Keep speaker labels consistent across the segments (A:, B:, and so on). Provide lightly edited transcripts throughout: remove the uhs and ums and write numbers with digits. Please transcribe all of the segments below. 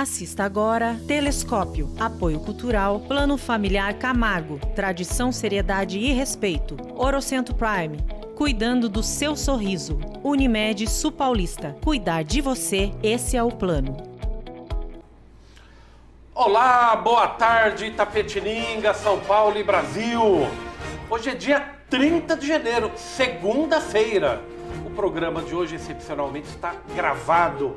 A: Assista agora Telescópio, Apoio Cultural, Plano Familiar Camargo, Tradição, Seriedade e Respeito. Orocentro Prime, cuidando do seu sorriso. Unimed Sul Paulista, cuidar de você, esse é o plano.
B: Olá, boa tarde Itapetininga, São Paulo e Brasil. Hoje é dia 30 de janeiro, segunda-feira. O programa de hoje excepcionalmente está gravado.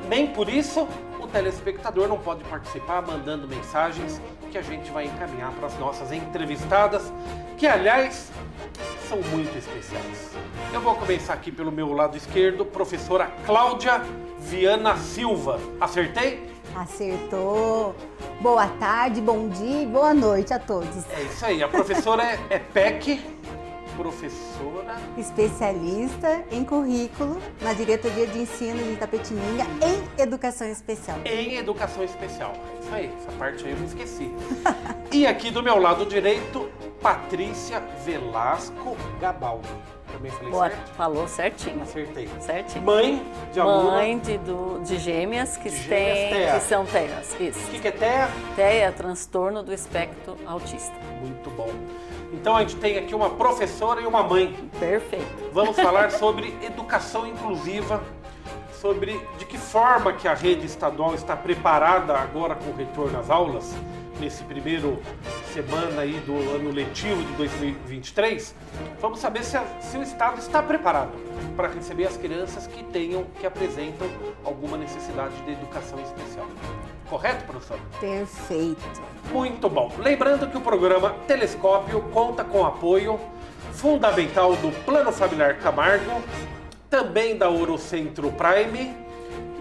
B: Nem por isso o telespectador não pode participar mandando mensagens que a gente vai encaminhar para as nossas entrevistadas, que aliás são muito especiais. Eu vou começar aqui pelo meu lado esquerdo, professora Cláudia Viana Silva. Acertei?
C: Acertou. Boa tarde, bom dia e boa noite a todos.
B: É isso aí, a professora é PEC, professora...
C: especialista em currículo na Diretoria de Ensino de Itapetininga em Educação Especial.
B: Em Educação Especial, é isso aí, essa parte aí eu me esqueci. E aqui do meu lado direito, Patrícia Velasco Gabaldo. Também falei certo?
D: Falou certinho.
B: Acertei.
D: Certinho.
B: Mãe de aluna.
D: Mãe de gêmeas que são TEAs. Isso.
B: O que é TEA?
D: TEA é transtorno do espectro autista.
B: Muito bom. Então a gente tem aqui uma professora e uma mãe.
D: Perfeito.
B: Vamos falar sobre educação inclusiva, sobre de que forma que a rede estadual está preparada agora com o retorno às aulas, nesse primeiro semana aí do ano letivo de 2023. Vamos saber se o Estado está preparado para receber as crianças que apresentam alguma necessidade de educação especial. Correto, professor?
C: Perfeito.
B: Muito bom. Lembrando que o programa Telescópio conta com apoio fundamental do Plano Familiar Camargo, também da Orocentro Prime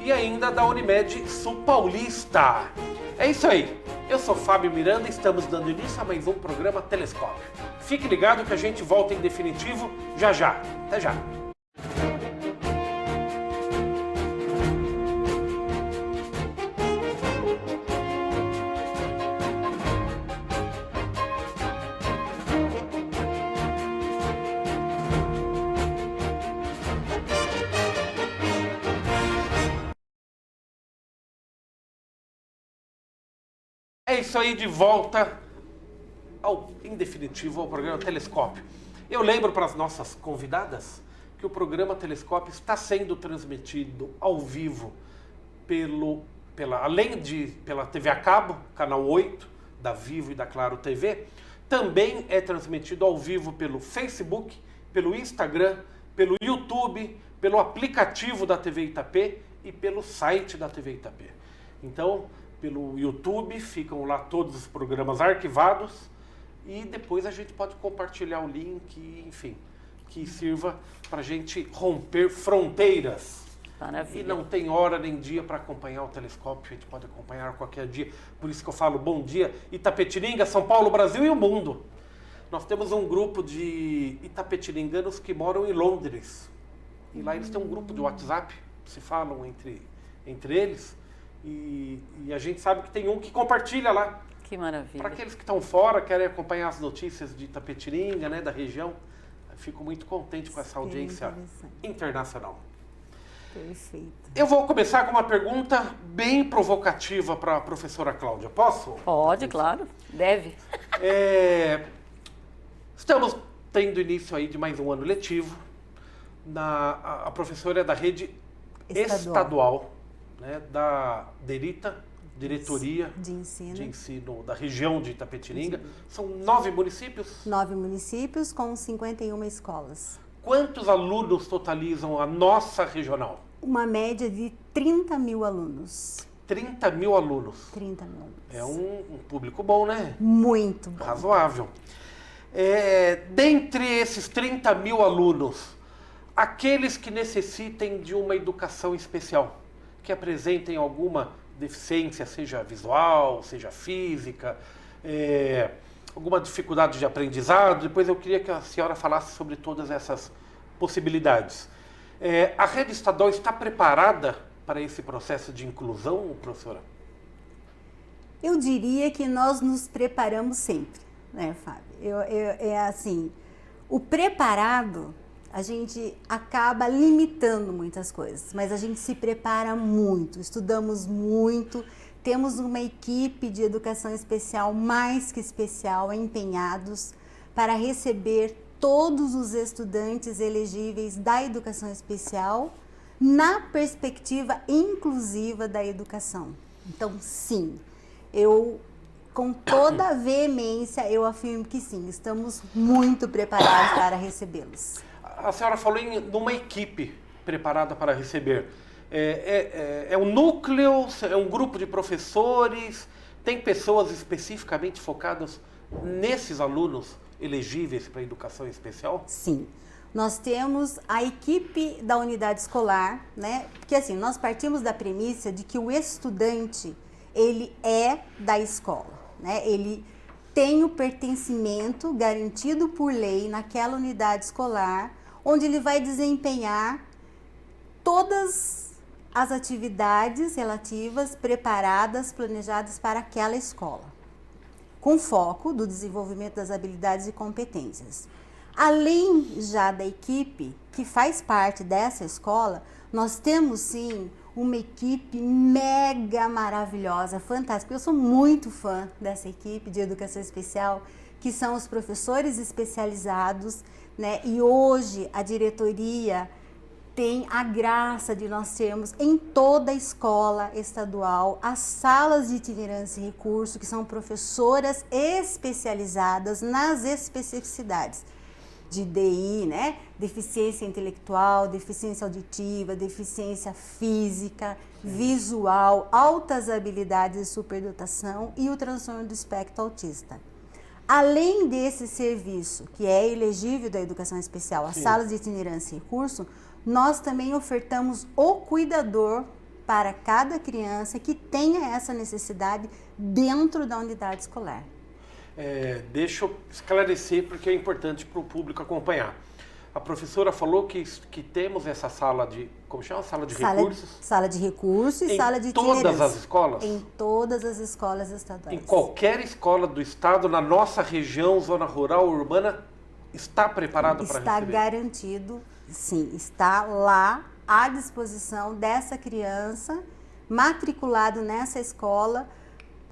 B: e ainda da Unimed Sul Paulista. É isso aí. Eu sou Fábio Miranda e estamos dando início a mais um programa Telescópio. Fique ligado que a gente volta em definitivo já já. Até já. É isso aí, de volta em definitivo ao programa Telescópio. Eu lembro para as nossas convidadas que o programa Telescópio está sendo transmitido ao vivo pela TV a cabo, canal 8, da Vivo e da Claro TV, também é transmitido ao vivo pelo Facebook, pelo Instagram, pelo YouTube, pelo aplicativo da TV Itapê e pelo site da TV Itapê. Então, pelo YouTube, ficam lá todos os programas arquivados e depois a gente pode compartilhar o link, enfim, que sirva para a gente romper fronteiras.
D: Maravilha.
B: E não tem hora nem dia para acompanhar o telescópio, a gente pode acompanhar qualquer dia, por isso que eu falo bom dia Itapetininga, São Paulo, Brasil e o mundo. Nós temos um grupo de itapetininganos que moram em Londres, e lá eles têm um grupo de WhatsApp, se falam entre eles. E a gente sabe que tem um que compartilha lá.
D: Que maravilha.
B: Para aqueles que estão fora, querem acompanhar as notícias de Itapetininga, né, da região, fico muito contente com essa audiência internacional.
C: Perfeito.
B: Eu vou começar com uma pergunta bem provocativa para a professora Cláudia. Posso?
D: Pode, claro. Deve.
B: Estamos tendo início aí de mais um ano letivo. A professora é da rede estadual, né, da DERITA, Diretoria de Ensino da região de Itapetininga. São 9 municípios?
C: 9 municípios com 51 escolas.
B: Quantos alunos totalizam a nossa regional?
C: Uma média de 30 mil alunos.
B: 30 mil alunos.
C: 30 mil alunos.
B: É um público bom, né?
C: Muito bom.
B: Razoável. Dentre esses 30 mil alunos, aqueles que necessitem de uma educação especial, que apresentem alguma deficiência, seja visual, seja física, alguma dificuldade de aprendizado. Depois eu queria que a senhora falasse sobre todas essas possibilidades. A rede estadual está preparada para esse processo de inclusão, professora?
C: Eu diria que nós nos preparamos sempre, né, Fábio? Assim, o preparado, a gente acaba limitando muitas coisas, mas a gente se prepara muito, estudamos muito, temos uma equipe de educação especial mais que especial, empenhados para receber todos os estudantes elegíveis da educação especial na perspectiva inclusiva da educação. Então, sim, com toda a veemência, eu afirmo que sim, estamos muito preparados para recebê-los.
B: A senhora falou numa equipe preparada para receber. É um núcleo, é um grupo de professores, tem pessoas especificamente focadas nesses alunos elegíveis para a educação especial?
C: Sim. Nós temos a equipe da unidade escolar, né? Porque assim, nós partimos da premissa de que o estudante, ele é da escola, né? Ele tem o pertencimento garantido por lei naquela unidade escolar, onde ele vai desempenhar todas as atividades relativas, preparadas, planejadas para aquela escola, com foco do desenvolvimento das habilidades e competências. Além já da equipe que faz parte dessa escola, nós temos sim uma equipe mega maravilhosa, fantástica. Eu sou muito fã dessa equipe de educação especial, que são os professores especializados, né? E hoje a diretoria tem a graça de nós termos em toda a escola estadual as salas de itinerância e recurso, que são professoras especializadas nas especificidades de DI, né? Deficiência intelectual, deficiência auditiva, deficiência física, visual, altas habilidades de superdotação e o transtorno do espectro autista. Além desse serviço, que é elegível da educação especial, as salas de itinerância e recurso, nós também ofertamos o cuidador para cada criança que tenha essa necessidade dentro da unidade escolar.
B: Deixa eu esclarecer porque é importante para o público acompanhar. A professora falou que temos essa sala de, como chama? Sala de recursos?
C: Sala de recursos e sala de itinerância.
B: Em todas as escolas?
C: Em todas as escolas estaduais.
B: Em qualquer escola do estado, na nossa região, zona rural, urbana, está preparado para receber?
C: Está garantido, sim, está lá à disposição dessa criança, matriculado nessa escola,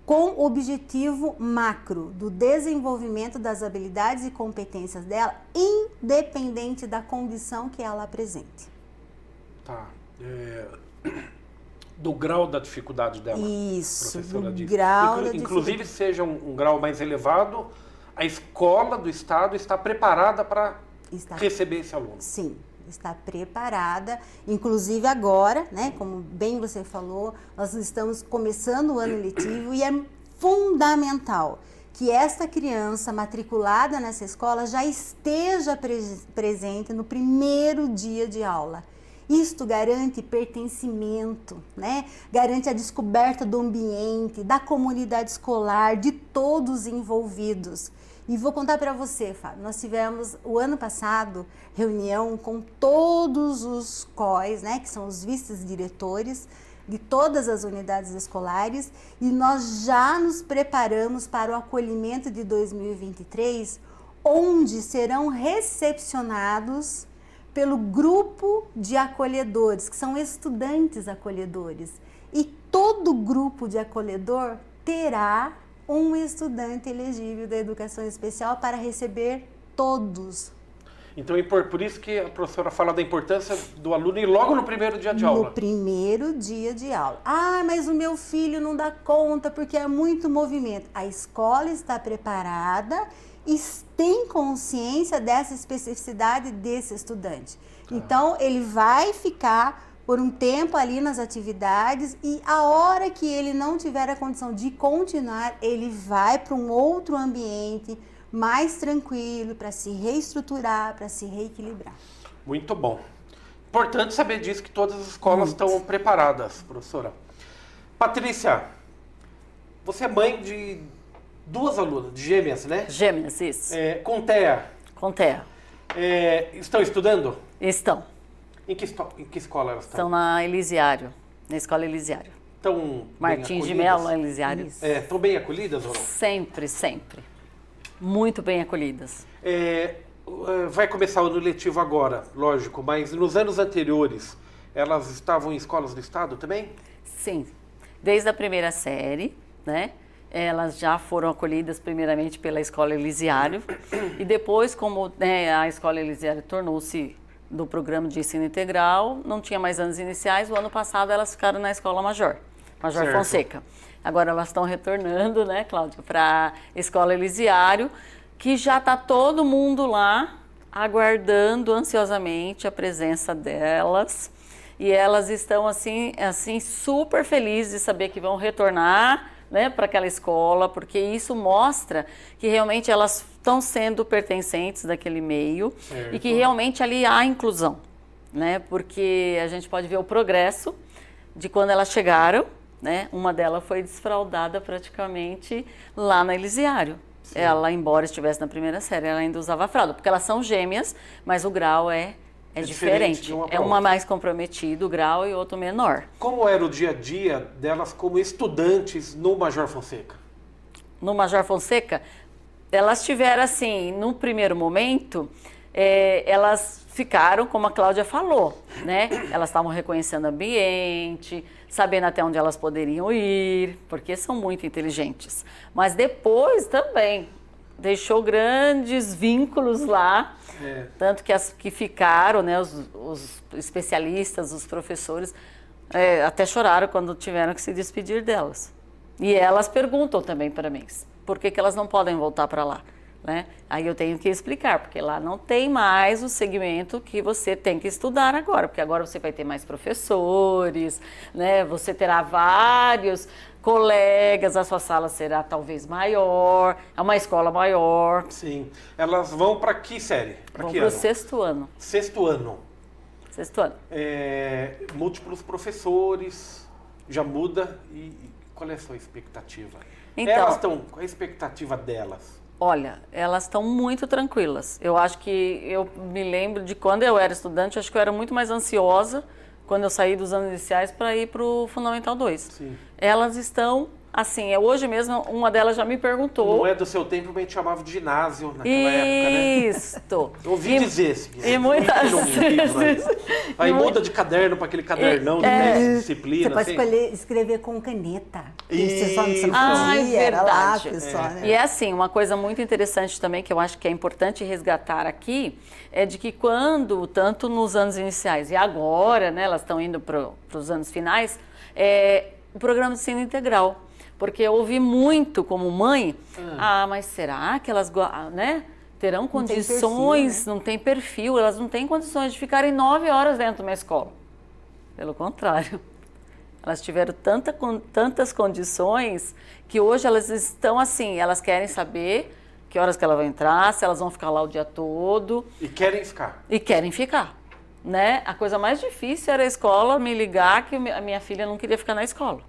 C: com o objetivo macro do desenvolvimento das habilidades e competências dela, independente da condição que ela apresente.
B: Tá. Do grau da dificuldade dela.
C: Isso,
B: professora
C: do
B: disse.
C: grau da
B: Inclusive, seja um grau mais elevado, a escola do estado está preparada para receber esse aluno.
C: Sim. Está preparada, inclusive agora, né, como bem você falou, nós estamos começando o ano letivo e é fundamental que esta criança matriculada nessa escola já esteja presente no primeiro dia de aula. Isto garante pertencimento, né? Garante a descoberta do ambiente, da comunidade escolar, de todos os envolvidos. E vou contar para você, Fábio, nós tivemos o ano passado reunião com todos os COIs, né, que são os vice-diretores de todas as unidades escolares, e nós já nos preparamos para o acolhimento de 2023, onde serão recepcionados pelo grupo de acolhedores, que são estudantes acolhedores. E todo grupo de acolhedor terá um estudante elegível da educação especial para receber todos.
B: Então, por isso que a professora fala da importância do aluno ir logo no primeiro dia de aula.
C: No primeiro dia de aula. Ah, mas o meu filho não dá conta porque é muito movimento. A escola está preparada e tem consciência dessa especificidade desse estudante. Então, ele vai ficar por um tempo ali nas atividades e a hora que ele não tiver a condição de continuar, ele vai para um outro ambiente mais tranquilo para se reestruturar, para se reequilibrar.
B: Muito bom. Importante saber disso, que todas as escolas estão preparadas, professora. Patrícia, você é mãe de 2 alunas, de gêmeas, né?
D: Gêmeas, isso.
B: Com TEA.
D: Com TEA.
B: Estão estudando?
D: Estão.
B: Em que escola elas estão?
D: Estão na Elisiário, na escola Elisiário.
B: Estão
D: Martins de Mello, Elisiário.
B: Estão bem acolhidas ou não?
D: Sempre, sempre. Muito bem acolhidas.
B: vai começar o ano letivo agora, lógico, mas nos anos anteriores, elas estavam em escolas do estado também?
D: Sim, desde a primeira série, né? Elas já foram acolhidas primeiramente pela Escola Elisiário e depois, como né, a Escola Elisiário tornou-se do programa de ensino integral, não tinha mais anos iniciais, o ano passado elas ficaram na Escola Major
B: Certo.
D: Fonseca. Agora elas estão retornando, né, Cláudia, para a Escola Elisiário, que já está todo mundo lá aguardando ansiosamente a presença delas. E elas estão assim super felizes de saber que vão retornar, né, para aquela escola, porque isso mostra que realmente elas estão sendo pertencentes daquele meio e que realmente ali há inclusão, né? Porque a gente pode ver o progresso de quando elas chegaram, né? Uma delas foi desfraldada praticamente lá na Elisiário. Sim. Ela, embora estivesse na primeira série, ela ainda usava fralda, porque elas são gêmeas, mas o grau é diferente. É uma mais comprometida, o grau, e outro menor.
B: Como era o dia a dia delas como estudantes no Major Fonseca?
D: No Major Fonseca, elas tiveram assim, no primeiro momento, elas ficaram, como a Cláudia falou, né? Elas estavam reconhecendo o ambiente, sabendo até onde elas poderiam ir, porque são muito inteligentes. Mas depois também deixou grandes vínculos lá. Tanto que as que ficaram, né, os especialistas, os professores, até choraram quando tiveram que se despedir delas. E elas perguntam também para mim, por que elas não podem voltar para lá? Né? Aí eu tenho que explicar, porque lá não tem mais o segmento que você tem que estudar agora, porque agora você vai ter mais professores, né? Você terá vários colegas, a sua sala será talvez maior, é uma escola maior.
B: Sim. Elas vão para que série?
D: Vão para o sexto ano.
B: Sexto ano.
D: Sexto ano.
B: Múltiplos professores, já muda. E qual é a sua expectativa?
D: Então,
B: elas estão, qual é a expectativa delas?
D: Olha, elas estão muito tranquilas. Eu acho que eu me lembro de quando eu era estudante, acho que eu era muito mais ansiosa quando eu saí dos anos iniciais para ir para o Fundamental 2.
B: Sim.
D: Elas estão, assim, hoje mesmo uma delas já me perguntou.
B: Não é do seu tempo, mas a gente chamava de ginásio naquela época, né?
D: Isto.
B: Eu ouvi dizer.
D: E muitas vezes.
B: Aí muda de caderno para aquele cadernão de disciplina.
C: Você pode escrever com caneta.
B: Isso.
C: Você não
D: verdade.
C: era lápis só, né?
D: E é assim, uma coisa muito interessante também, que eu acho que é importante resgatar aqui, é de que quando, tanto nos anos iniciais e agora, né, elas estão indo para os anos finais, o programa de ensino integral. Porque eu ouvi muito como mãe, mas será que elas, né, terão condições, não tem perfil, elas não têm condições de ficarem 9 horas dentro de uma escola. Pelo contrário, elas tiveram tantas condições que hoje elas estão assim, elas querem saber que horas que elas vão entrar, se elas vão ficar lá o dia todo.
B: E querem ficar.
D: E querem ficar, né? A coisa mais difícil era a escola me ligar que a minha filha não queria ficar na escola.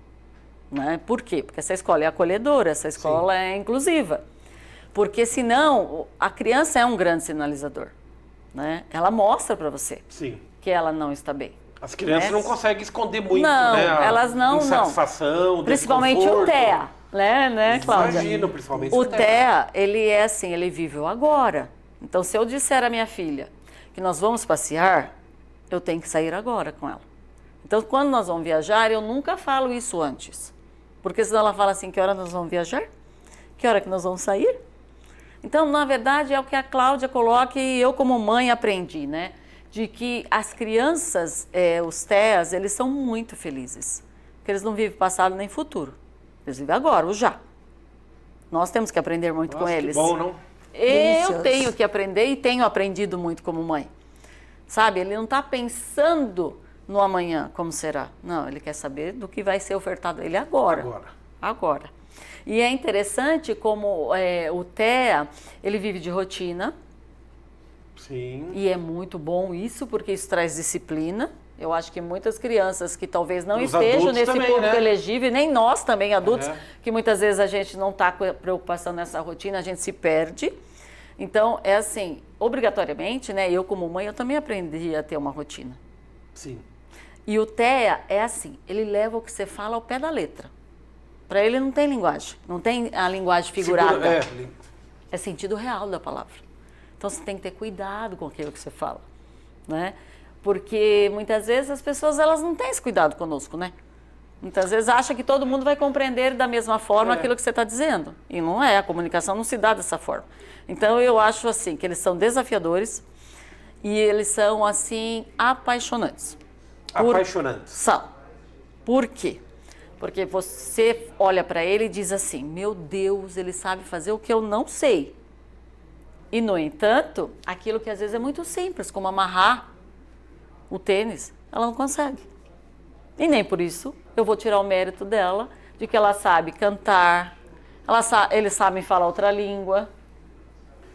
D: Né? Por quê? Porque essa escola é acolhedora, essa escola é inclusiva. Porque senão, a criança é um grande sinalizador. Né? Ela mostra para você que ela não está bem.
B: As crianças não conseguem esconder muito,
D: não,
B: né?
D: Elas não.
B: Insatisfação,
D: principalmente
B: desconforto.
D: O TEA, né, Cláudia?
B: Imagino, principalmente
D: o TEA, ele é assim, ele vive o agora. Então, se eu disser à minha filha que nós vamos passear, eu tenho que sair agora com ela. Então, quando nós vamos viajar, eu nunca falo isso antes. Porque senão ela fala assim, que hora nós vamos viajar? Que hora que nós vamos sair? Então, na verdade, é o que a Cláudia coloca e eu como mãe aprendi, né? De que as crianças, os TEAs, eles são muito felizes. Porque eles não vivem passado nem futuro. Eles vivem agora, o já. Nós temos que aprender muito com eles.
B: Que bom, não?
D: Eu tenho que aprender e tenho aprendido muito como mãe. Sabe, ele não está pensando no amanhã, como será. Não, ele quer saber do que vai ser ofertado a ele agora. Agora. E é interessante como o TEA, ele vive de rotina.
B: Sim.
D: E é muito bom isso, porque isso traz disciplina. Eu acho que muitas crianças que talvez não estejam nesse público elegível, nem nós também, adultos, que muitas vezes a gente não está com preocupação nessa rotina, a gente se perde. Então, é assim, obrigatoriamente, né? Eu como mãe, eu também aprendi a ter uma rotina.
B: Sim.
D: E o TEA é assim, ele leva o que você fala ao pé da letra. Para ele não tem linguagem, não tem a linguagem figurada. É sentido real da palavra. Então você tem que ter cuidado com aquilo que você fala, né? Porque muitas vezes as pessoas elas não têm esse cuidado conosco, né? Muitas vezes acha que todo mundo vai compreender da mesma forma aquilo que você está dizendo. E não é, a comunicação não se dá dessa forma. Então eu acho assim, que eles são desafiadores e eles são assim, apaixonantes.
B: Apaixonantes.
D: São. Por quê? Porque você olha para ele e diz assim, meu Deus, ele sabe fazer o que eu não sei. E no entanto, aquilo que às vezes é muito simples, como amarrar o tênis, ela não consegue. E nem por isso eu vou tirar o mérito dela, de que ela sabe cantar, eles sabem falar outra língua,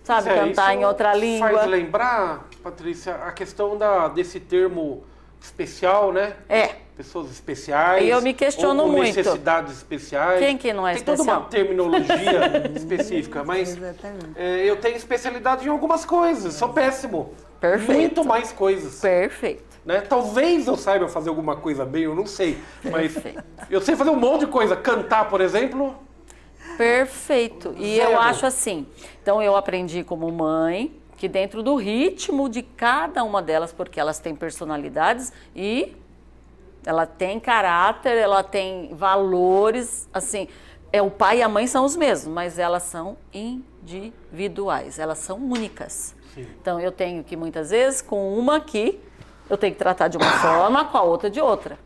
D: sabe cantar em outra língua.
B: Faz lembrar, Patrícia, a questão desse termo especial, né? Pessoas especiais.
D: E eu me questiono
B: ou
D: muito.
B: necessidades especiais.
D: Quem que não é
B: Tem
D: especial?
B: toda uma terminologia específica, mas eu tenho especialidade em algumas coisas, sou péssimo.
D: Perfeito.
B: Muito mais coisas.
D: Perfeito.
B: Né? Talvez eu saiba fazer alguma coisa bem, eu não sei. Mas eu sei fazer um monte de coisa. Cantar, por exemplo.
D: Perfeito. E
B: Zero.
D: eu acho assim, então eu aprendi como mãe, que dentro do ritmo de cada uma delas, porque elas têm personalidades e ela tem caráter, ela tem valores, assim, o pai e a mãe são os mesmos, mas elas são individuais, elas são únicas.
B: Sim.
D: Então eu tenho que muitas vezes, com uma aqui, eu tenho que tratar de uma forma, com a outra de outra.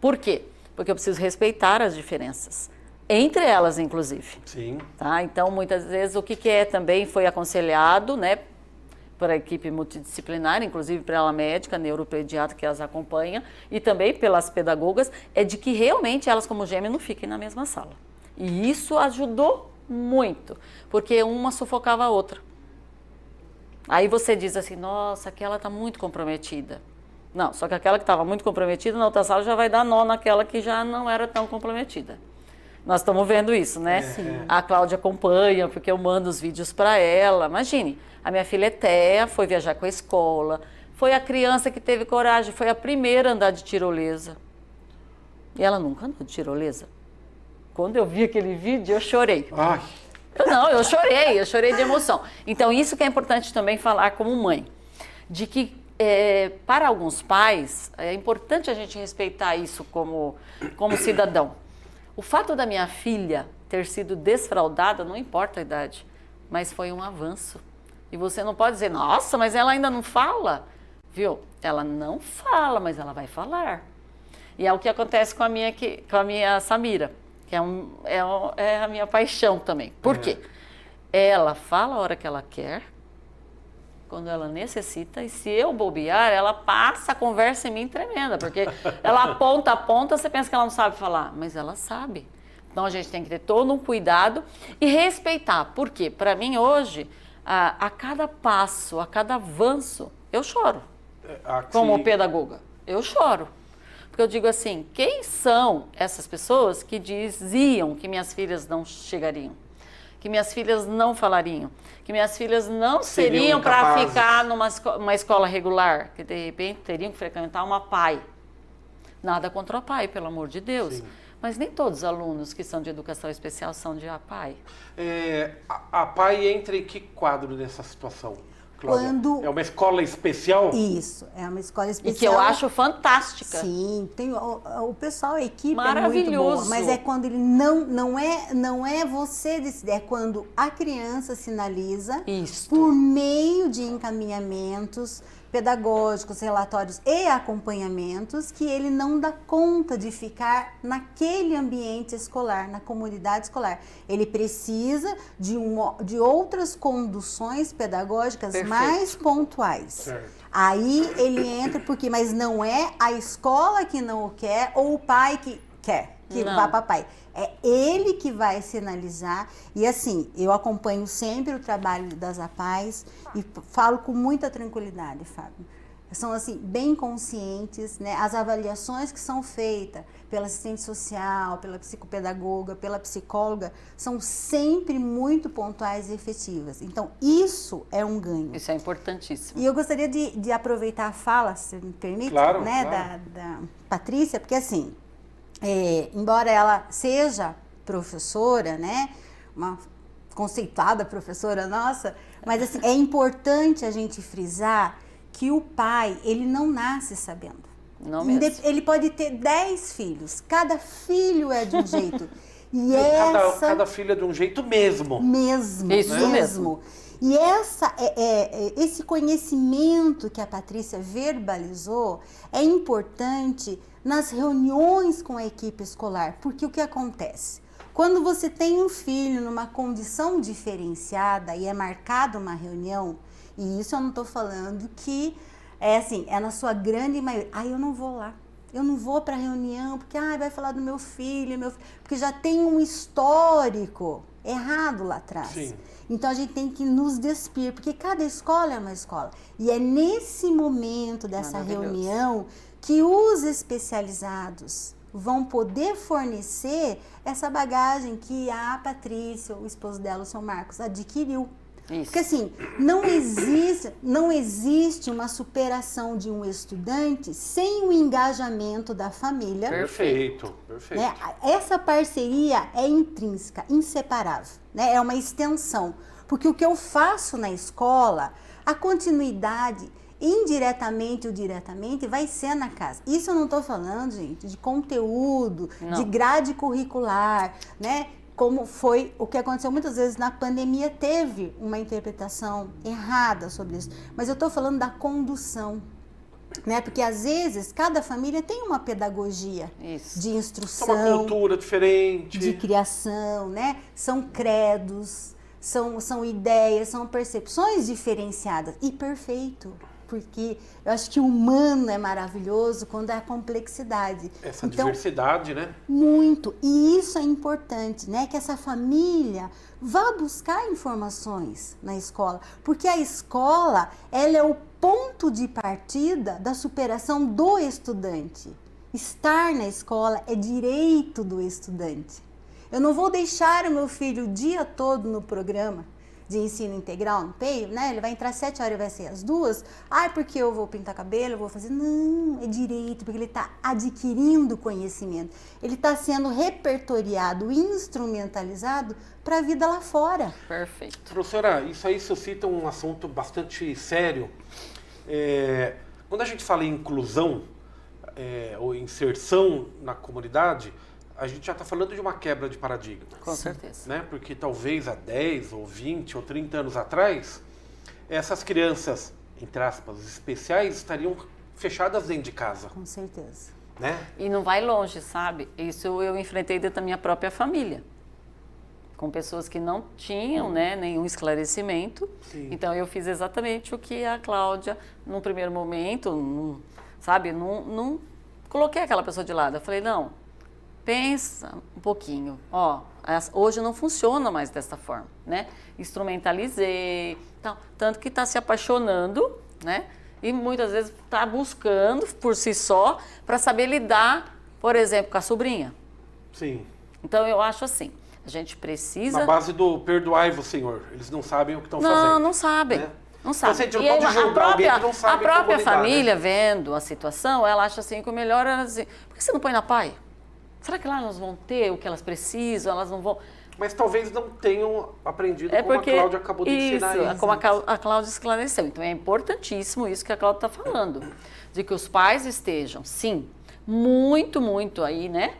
D: Por quê? Porque eu preciso respeitar as diferenças. Entre elas, inclusive.
B: Sim.
D: Tá? Então, muitas vezes, o que é também foi aconselhado, né, para a equipe multidisciplinar, inclusive para ela médica, neuropediatra que as acompanha, e também pelas pedagogas, é de que realmente elas, como gêmeas, não fiquem na mesma sala. E isso ajudou muito, porque uma sufocava a outra. Aí você diz assim, nossa, aquela está muito comprometida. Não, só que aquela que estava muito comprometida, na outra sala já vai dar nó naquela que já não era tão comprometida. Nós estamos vendo isso, né? Sim. A Cláudia acompanha, porque eu mando os vídeos para ela. Imagine, a minha filha Téa foi viajar com a escola, foi a criança que teve coragem, foi a primeira a andar de tirolesa. E ela nunca andou de tirolesa. Quando eu vi aquele vídeo, eu chorei.
B: Ai.
D: Eu chorei de emoção. Então, isso que é importante também falar como mãe, de que para alguns pais, é importante a gente respeitar isso como cidadão. O fato da minha filha ter sido desfraldada, não importa a idade, mas foi um avanço. E você não pode dizer, nossa, mas ela ainda não fala. Viu? Ela não fala, mas ela vai falar. E é o que acontece com a minha Samira, que é a minha paixão também. Por quê? Ela fala a hora que ela quer, quando ela necessita, e se eu bobear, ela passa a conversa em mim tremenda, porque ela aponta, você pensa que ela não sabe falar, mas ela sabe. Então a gente tem que ter todo um cuidado e respeitar. Por quê? Para mim hoje, a cada passo, a cada avanço, eu choro. Como pedagoga, eu choro. Porque eu digo assim, quem são essas pessoas que diziam que minhas filhas não chegariam? Que minhas filhas não falariam, que minhas filhas não seriam para ficar numa escola regular, que de repente teriam que frequentar uma PAI. Nada contra a PAI, pelo amor de Deus. Sim. Mas nem todos os alunos que são de educação especial são de APAI.
B: A PAI entra em que quadro nessa situação? Cláudia?
C: Quando...
B: É uma escola especial?
C: Isso, é uma escola especial.
D: E que eu acho fantástica.
C: Sim, tem o pessoal, a equipe
D: maravilhoso.
C: É muito boa, mas é quando ele não é você decidir, é quando a criança sinaliza por meio de encaminhamentos pedagógicos, relatórios e acompanhamentos, que ele não dá conta de ficar naquele ambiente escolar, na comunidade escolar. Ele precisa de outras conduções pedagógicas mais pontuais.
B: Certo.
C: Aí ele entra, mas não é a escola que não o quer ou o pai que quer que vá para pai. É ele que vai sinalizar. E assim, eu acompanho sempre o trabalho das APAIs e falo com muita tranquilidade, Fábio. São assim, bem conscientes, né? As avaliações que são feitas pela assistente social, pela psicopedagoga, pela psicóloga, são sempre muito pontuais e efetivas. Então, isso é um ganho.
D: Isso é importantíssimo.
C: E eu gostaria de aproveitar a fala, se me permite,
B: claro,
C: né,
B: claro.
C: da Patrícia, porque assim, embora ela seja professora, né, uma conceituada professora nossa, mas assim, é importante a gente frisar que o pai, ele não nasce sabendo.
D: Não mesmo.
C: Ele pode ter 10 filhos, cada filho é de um jeito. E
B: cada filho é de um jeito mesmo.
C: Mesmo,
D: Isso mesmo.
C: E esse conhecimento que a Patrícia verbalizou é importante nas reuniões com a equipe escolar, porque o que acontece? Quando você tem um filho numa condição diferenciada e é marcada uma reunião, e isso eu não estou falando que é na sua grande maioria, eu não vou lá. Eu não vou para a reunião porque vai falar do meu filho, porque já tem um histórico errado lá atrás.
B: Sim.
C: Então a gente tem que nos despir, porque cada escola é uma escola. E é nesse momento dessa reunião que os especializados vão poder fornecer essa bagagem que a Patrícia, o esposo dela, o São Marcos, adquiriu.
D: Isso.
C: Porque assim, não existe uma superação de um estudante sem o engajamento da família.
B: Perfeito.
C: Né? Essa parceria é intrínseca, inseparável, né? É uma extensão. Porque o que eu faço na escola, a continuidade, indiretamente ou diretamente, vai ser na casa. Isso eu não estou falando, gente, de conteúdo, de grade curricular, né? Como foi o que aconteceu muitas vezes na pandemia, teve uma interpretação errada sobre isso. Mas eu estou falando da condução, né? Porque às vezes cada família tem uma pedagogia de instrução,
B: uma cultura diferente,
C: de criação, né? São credos, são ideias, são percepções diferenciadas e perfeito. Porque eu acho que o humano é maravilhoso quando é a complexidade.
B: Essa diversidade, né?
C: Muito. E isso é importante, né? Que essa família vá buscar informações na escola. Porque a escola, ela é o ponto de partida da superação do estudante. Estar na escola é direito do estudante. Eu não vou deixar o meu filho o dia todo no programa de ensino integral no PEI, né? Ele vai entrar às 7 horas e vai ser às 2. Porque eu vou pintar cabelo, eu vou fazer... Não, é direito, porque ele está adquirindo conhecimento. Ele está sendo repertoriado, instrumentalizado para a vida lá fora.
D: Perfeito.
B: Professora, isso aí suscita um assunto bastante sério. Quando a gente fala em inclusão ou inserção na comunidade, a gente já está falando de uma quebra de paradigma.
D: Com certeza.
B: Né? Porque talvez há 10 ou 20 ou 30 anos atrás, essas crianças, entre aspas, especiais, estariam fechadas dentro de casa.
C: Com certeza.
B: Né?
D: E não vai longe, sabe? Isso eu enfrentei dentro da minha própria família. Com pessoas que não tinham, né, nenhum esclarecimento.
B: Sim.
D: Então eu fiz exatamente o que a Cláudia, num primeiro momento, não coloquei aquela pessoa de lado. Eu falei, não, pensa um pouquinho, hoje não funciona mais dessa forma, né? Instrumentalizei, tanto que está se apaixonando, né? E muitas vezes está buscando por si só para saber lidar, por exemplo, com a sobrinha.
B: Sim.
D: Então eu acho assim, a gente precisa...
B: Na base do perdoai-vos, Senhor. Eles não sabem o que estão fazendo.
D: Não sabem.
B: Né?
D: Não sabe.
B: Você não pode julgar alguém que não sabe
D: a própria
B: como lidar,
D: família,
B: né?
D: vendo a situação, ela acha assim que o melhor é assim, por que você não põe na PAI? Será que lá elas vão ter o que elas precisam? Elas não vão...
B: Mas talvez não tenham aprendido como a Cláudia acabou de ensinar isso.
D: Como a Cláudia esclareceu. Então é importantíssimo isso que a Cláudia está falando. De que os pais estejam, sim, muito aí, né?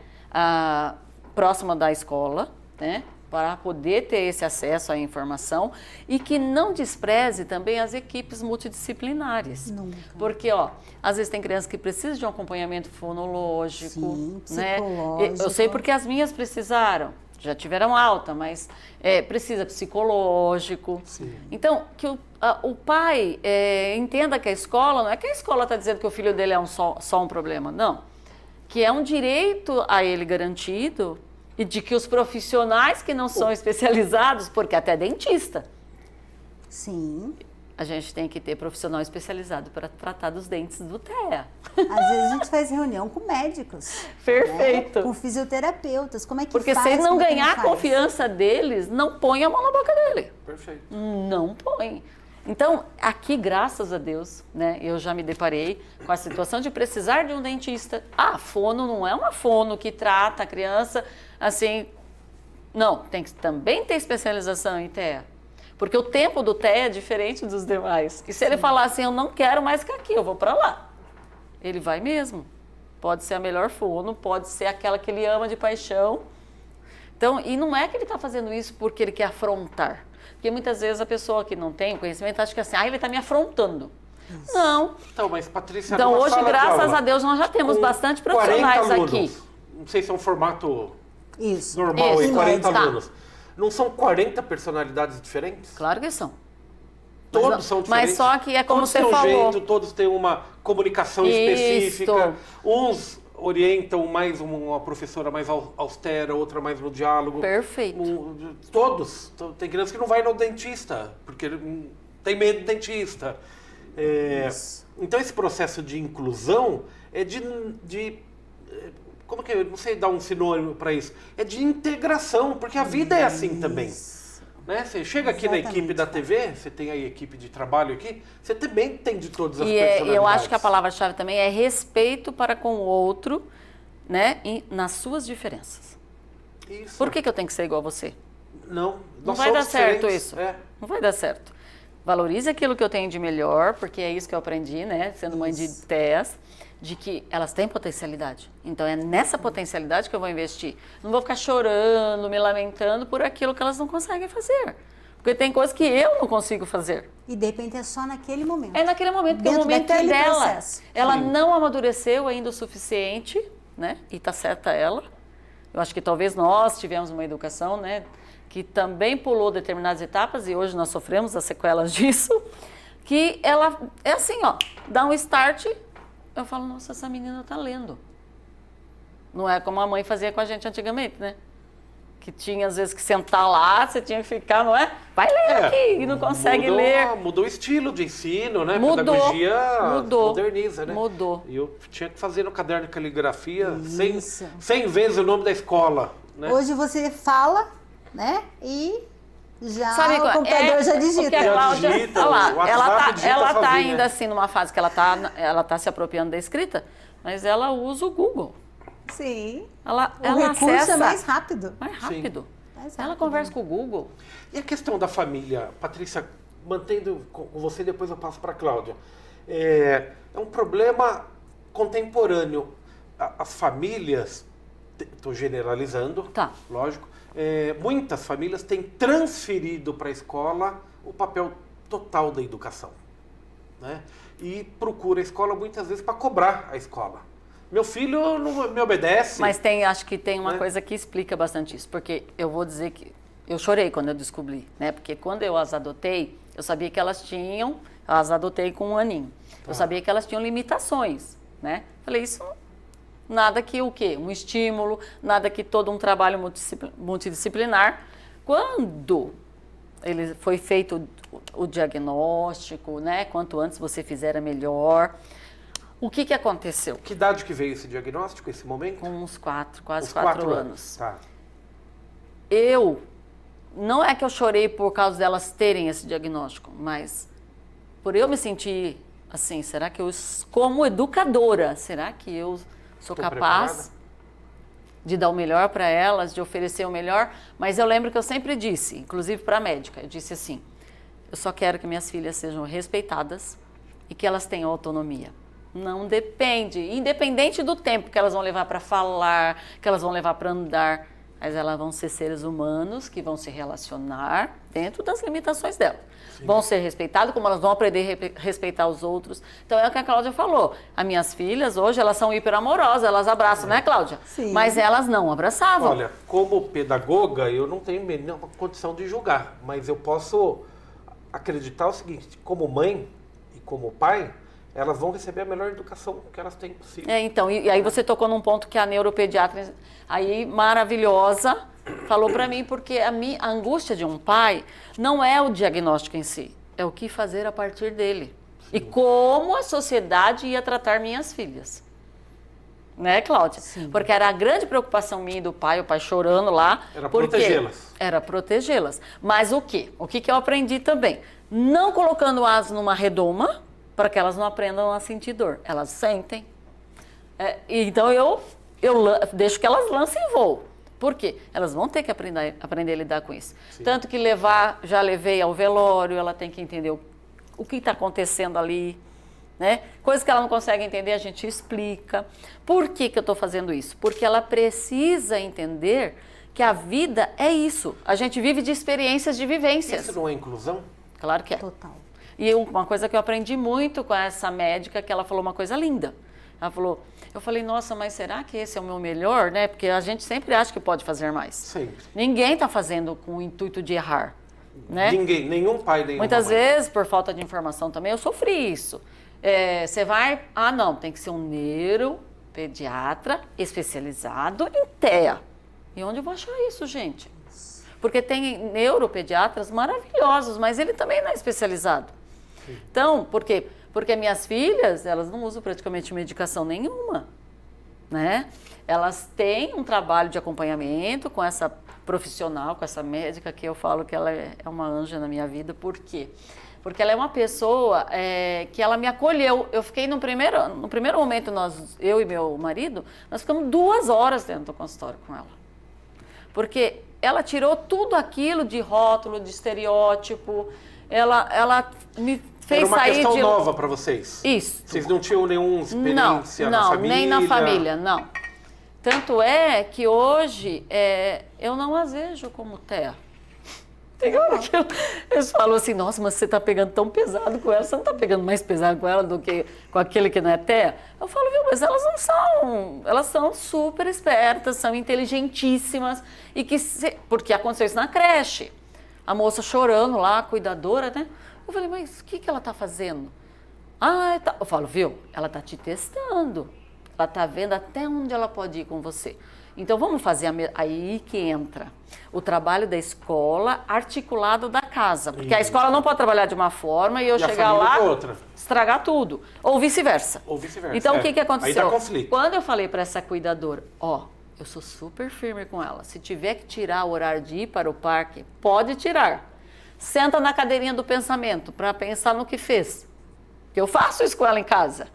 D: Próxima da escola, né? Para poder ter esse acesso à informação e que não despreze também as equipes multidisciplinares.
C: Nunca.
D: Porque, às vezes tem crianças que precisam de um acompanhamento fonológico,
C: sim,
D: né?
C: psicológico.
D: Eu sei porque as minhas precisaram, já tiveram alta, mas precisa psicológico.
B: Sim.
D: Então, que o pai entenda que a escola, não é que a escola está dizendo que o filho dele é só um problema, não. Que é um direito a ele garantido e de que os profissionais que não são especializados, porque até dentista,
C: Sim.
D: a gente tem que ter profissional especializado para tratar dos dentes do TEA.
C: Às vezes a gente faz reunião com médicos.
D: Perfeito.
C: Né? Com fisioterapeutas. Como é que
D: Porque
C: faz?
D: se ele não
C: como é que
D: ganhar a
C: faz?
D: confiança deles, não põe a mão na boca dele.
B: Perfeito.
D: Não põe. Então, aqui, graças a Deus, né, eu já me deparei com a situação de precisar de um dentista. A fono não é uma fono que trata a criança, assim, Não, tem que também ter especialização em TEA. Porque o tempo do TEA é diferente dos demais. E se ele falar assim, eu não quero mais que aqui, eu vou para lá. Ele vai mesmo. Pode ser a melhor fono, pode ser aquela que ele ama de paixão. Então, e não é que ele está fazendo isso porque ele quer afrontar. Porque muitas vezes a pessoa que não tem conhecimento acha que assim, ele está me afrontando. Isso. Não.
B: Então, mas Patrícia,
D: então hoje,
B: sala
D: graças
B: de aula,
D: a Deus, nós já temos bastante profissionais
B: 40 alunos,
D: aqui.
B: Não sei se é um formato
C: Isso.
B: normal,
D: Isso.
B: 40
D: Tá.
B: alunos. Não são 40 personalidades diferentes?
D: Claro que são.
B: Todos são diferentes.
D: Mas só que é como
B: todos
D: você
B: têm um
D: falou.
B: jeito, todos têm uma comunicação
D: Isso.
B: específica. Uns orientam mais uma professora mais austera, outra mais no diálogo.
D: Perfeito.
B: Todos. Tem criança que não vai no dentista, porque tem medo do dentista. Então esse processo de inclusão é como que eu não sei dar um sinônimo para isso? É de integração, porque a vida é assim também. Né? Você chega aqui na equipe da TV, você tem aí a equipe de trabalho aqui, você também tem de todas as personalidades.
D: E eu acho que a palavra-chave também é respeito para com o outro, né? Nas suas diferenças.
B: Isso.
D: Por que eu tenho que ser igual a você?
B: Não
D: Não vai dar certo
B: diferentes.
D: isso. Não vai dar certo. Valorize aquilo que eu tenho de melhor, porque é isso que eu aprendi, né? Sendo mãe de TEAs, de que elas têm potencialidade. Então é nessa potencialidade que eu vou investir. Não vou ficar chorando, me lamentando por aquilo que elas não conseguem fazer. Porque tem coisas que eu não consigo fazer.
C: E de repente é só naquele momento.
D: É naquele momento, porque o
C: Dentro
D: momento é
C: daquele
D: dela.
C: processo.
D: Ela
B: Sim.
D: não amadureceu ainda o suficiente, né? E tá certa ela. Eu acho que talvez nós tivemos uma educação, né? Que também pulou determinadas etapas e hoje nós sofremos as sequelas disso. Que ela é assim, ó, dá um start, eu falo, nossa, essa menina tá lendo. Não é como a mãe fazia com a gente antigamente, né? Que tinha às vezes que sentar lá, você tinha que ficar, não é? Vai ler aqui e não consegue ler.
B: Mudou o estilo de ensino, né?
D: Mudou,
B: Pedagogia
D: mudou,
B: moderniza, né?
D: mudou.
B: E eu tinha que fazer no caderno de caligrafia 100
C: Isso.
B: vezes o nome da escola, né?
C: Hoje você fala, né? E já
D: Sabe,
C: o computador já
D: o que
C: digita.
D: a Cláudia,
B: digita,
D: olha lá,
B: o WhatsApp digita
D: ela tá
B: sozinha.
D: ainda assim numa fase que ela tá se apropriando da escrita, mas ela usa o Google.
C: Sim.
D: Ela
C: O recurso
D: acessa
C: é mais rápido.
D: mais rápido.
C: Mais
D: Ela
C: rápido.
D: conversa com o Google.
B: E a questão da família, Patrícia, mantendo com você, depois eu passo para a Cláudia. É um problema contemporâneo. As famílias, estou generalizando,
D: Tá.
B: lógico, muitas famílias têm transferido para a escola o papel total da educação, né? E procura a escola muitas vezes para cobrar a escola. Meu filho não me obedece.
D: Mas acho que tem uma
B: Né?
D: coisa que explica bastante isso, porque eu vou dizer que eu chorei quando eu descobri, né? Porque quando eu as adotei, eu sabia que elas adotei com 1 aninho. Eu sabia que elas tinham limitações, né? Falei, isso nada que o quê? Um estímulo, nada que todo um trabalho multidisciplinar. Quando ele foi feito o diagnóstico, né? Quanto antes você fizer é melhor. O que aconteceu?
B: Que idade que veio esse diagnóstico, esse momento?
D: Com uns 4, quase
B: Uns
D: 4 anos.
B: Tá.
D: Não é que eu chorei por causa delas terem esse diagnóstico, mas por eu me sentir assim, será que eu, como educadora, será que eu sou
B: Tô
D: capaz
B: preparada?
D: de dar o melhor para elas, de oferecer o melhor? Mas eu lembro que eu sempre disse, inclusive para a médica, eu disse assim, eu só quero que minhas filhas sejam respeitadas e que elas tenham autonomia. Não depende, independente do tempo que elas vão levar para falar, que elas vão levar para andar, mas elas vão ser seres humanos que vão se relacionar dentro das limitações delas. Sim. Vão ser respeitados, como elas vão aprender a respeitar os outros. Então é o que a Cláudia falou. As minhas filhas hoje, elas são hiper amorosas, elas abraçam, né, Cláudia?
C: Sim.
D: Mas elas não abraçavam.
B: Olha, como pedagoga, eu não tenho nenhuma condição de julgar, mas eu posso acreditar o seguinte, como mãe e como pai, elas vão receber a melhor educação que elas têm possível.
D: Então, e aí você tocou num ponto que a neuropediatra, aí maravilhosa, falou para mim, porque a angústia de um pai não é o diagnóstico em si, é o que fazer a partir dele. Sim. E como a sociedade ia tratar minhas filhas. Né, Cláudia? Sim. Porque era a grande preocupação minha e do pai, o pai chorando lá.
B: Era protegê-las.
D: Era protegê-las. Mas o quê? O que eu aprendi também? Não colocando as numa redoma, para que elas não aprendam a sentir dor. Elas sentem. Então eu deixo que elas lancem voo. Por quê? Elas vão ter que aprender a lidar com isso.
B: Sim.
D: Tanto que já levei ao velório, ela tem que entender o que está acontecendo ali, né? Coisas que ela não consegue entender, a gente explica. Por que eu estou fazendo isso? Porque ela precisa entender que a vida é isso. A gente vive de experiências, de vivências.
B: Isso não é inclusão?
D: Claro que é.
C: Total.
D: E uma coisa que eu aprendi muito com essa médica, que ela falou uma coisa linda. Ela falou, eu falei, nossa, mas será que esse é o meu melhor, né? Porque a gente sempre acha que pode fazer mais.
B: Sempre.
D: Ninguém está fazendo com o intuito de errar, né?
B: Ninguém, nenhum pai, nenhuma
D: Muitas
B: mãe.
D: vezes, por falta de informação também, eu sofri isso. Você vai, não, tem que ser um neuropediatra especializado em TEA. E onde eu vou achar isso, gente? Porque tem neuropediatras maravilhosos, mas ele também não é especializado. Então, por quê? Porque minhas filhas, elas não usam praticamente medicação nenhuma, né? Elas têm um trabalho de acompanhamento com essa profissional, com essa médica, que eu falo que ela é uma anja na minha vida. Por quê? Porque ela é uma pessoa que ela me acolheu. Eu fiquei no primeiro momento, eu e meu marido, nós ficamos 2 horas dentro do consultório com ela. Porque ela tirou tudo aquilo de rótulo, de estereótipo, ela me fez
B: Era uma
D: sair
B: questão
D: de...
B: nova para vocês?
D: Isso.
B: Vocês não tinham nenhuma experiência na família?
D: Não, nem na família, não. Tanto é que hoje eu não as vejo como TEA. Tem hora que eles falam assim, nossa, mas você está pegando tão pesado com ela, você não está pegando mais pesado com ela do que com aquele que não é TEA? Eu falo, viu, mas elas não são, elas são super espertas, são inteligentíssimas, e porque aconteceu isso na creche. A moça chorando lá, a cuidadora, né? Eu falei, mas o que ela está fazendo? Tá. Eu falo, viu, ela está te testando, ela está vendo até onde ela pode ir com você. Então, vamos fazer aí que entra o trabalho da escola articulado da casa. Porque a escola não pode trabalhar de uma forma e eu chegar lá, estragar tudo. Ou vice-versa. Então, o que aconteceu?
B: Aí dá conflito.
D: Quando eu falei para essa cuidadora, eu sou super firme com ela. Se tiver que tirar o horário de ir para o parque, pode tirar. Senta na cadeirinha do pensamento para pensar no que fez. Porque eu faço isso com ela em casa.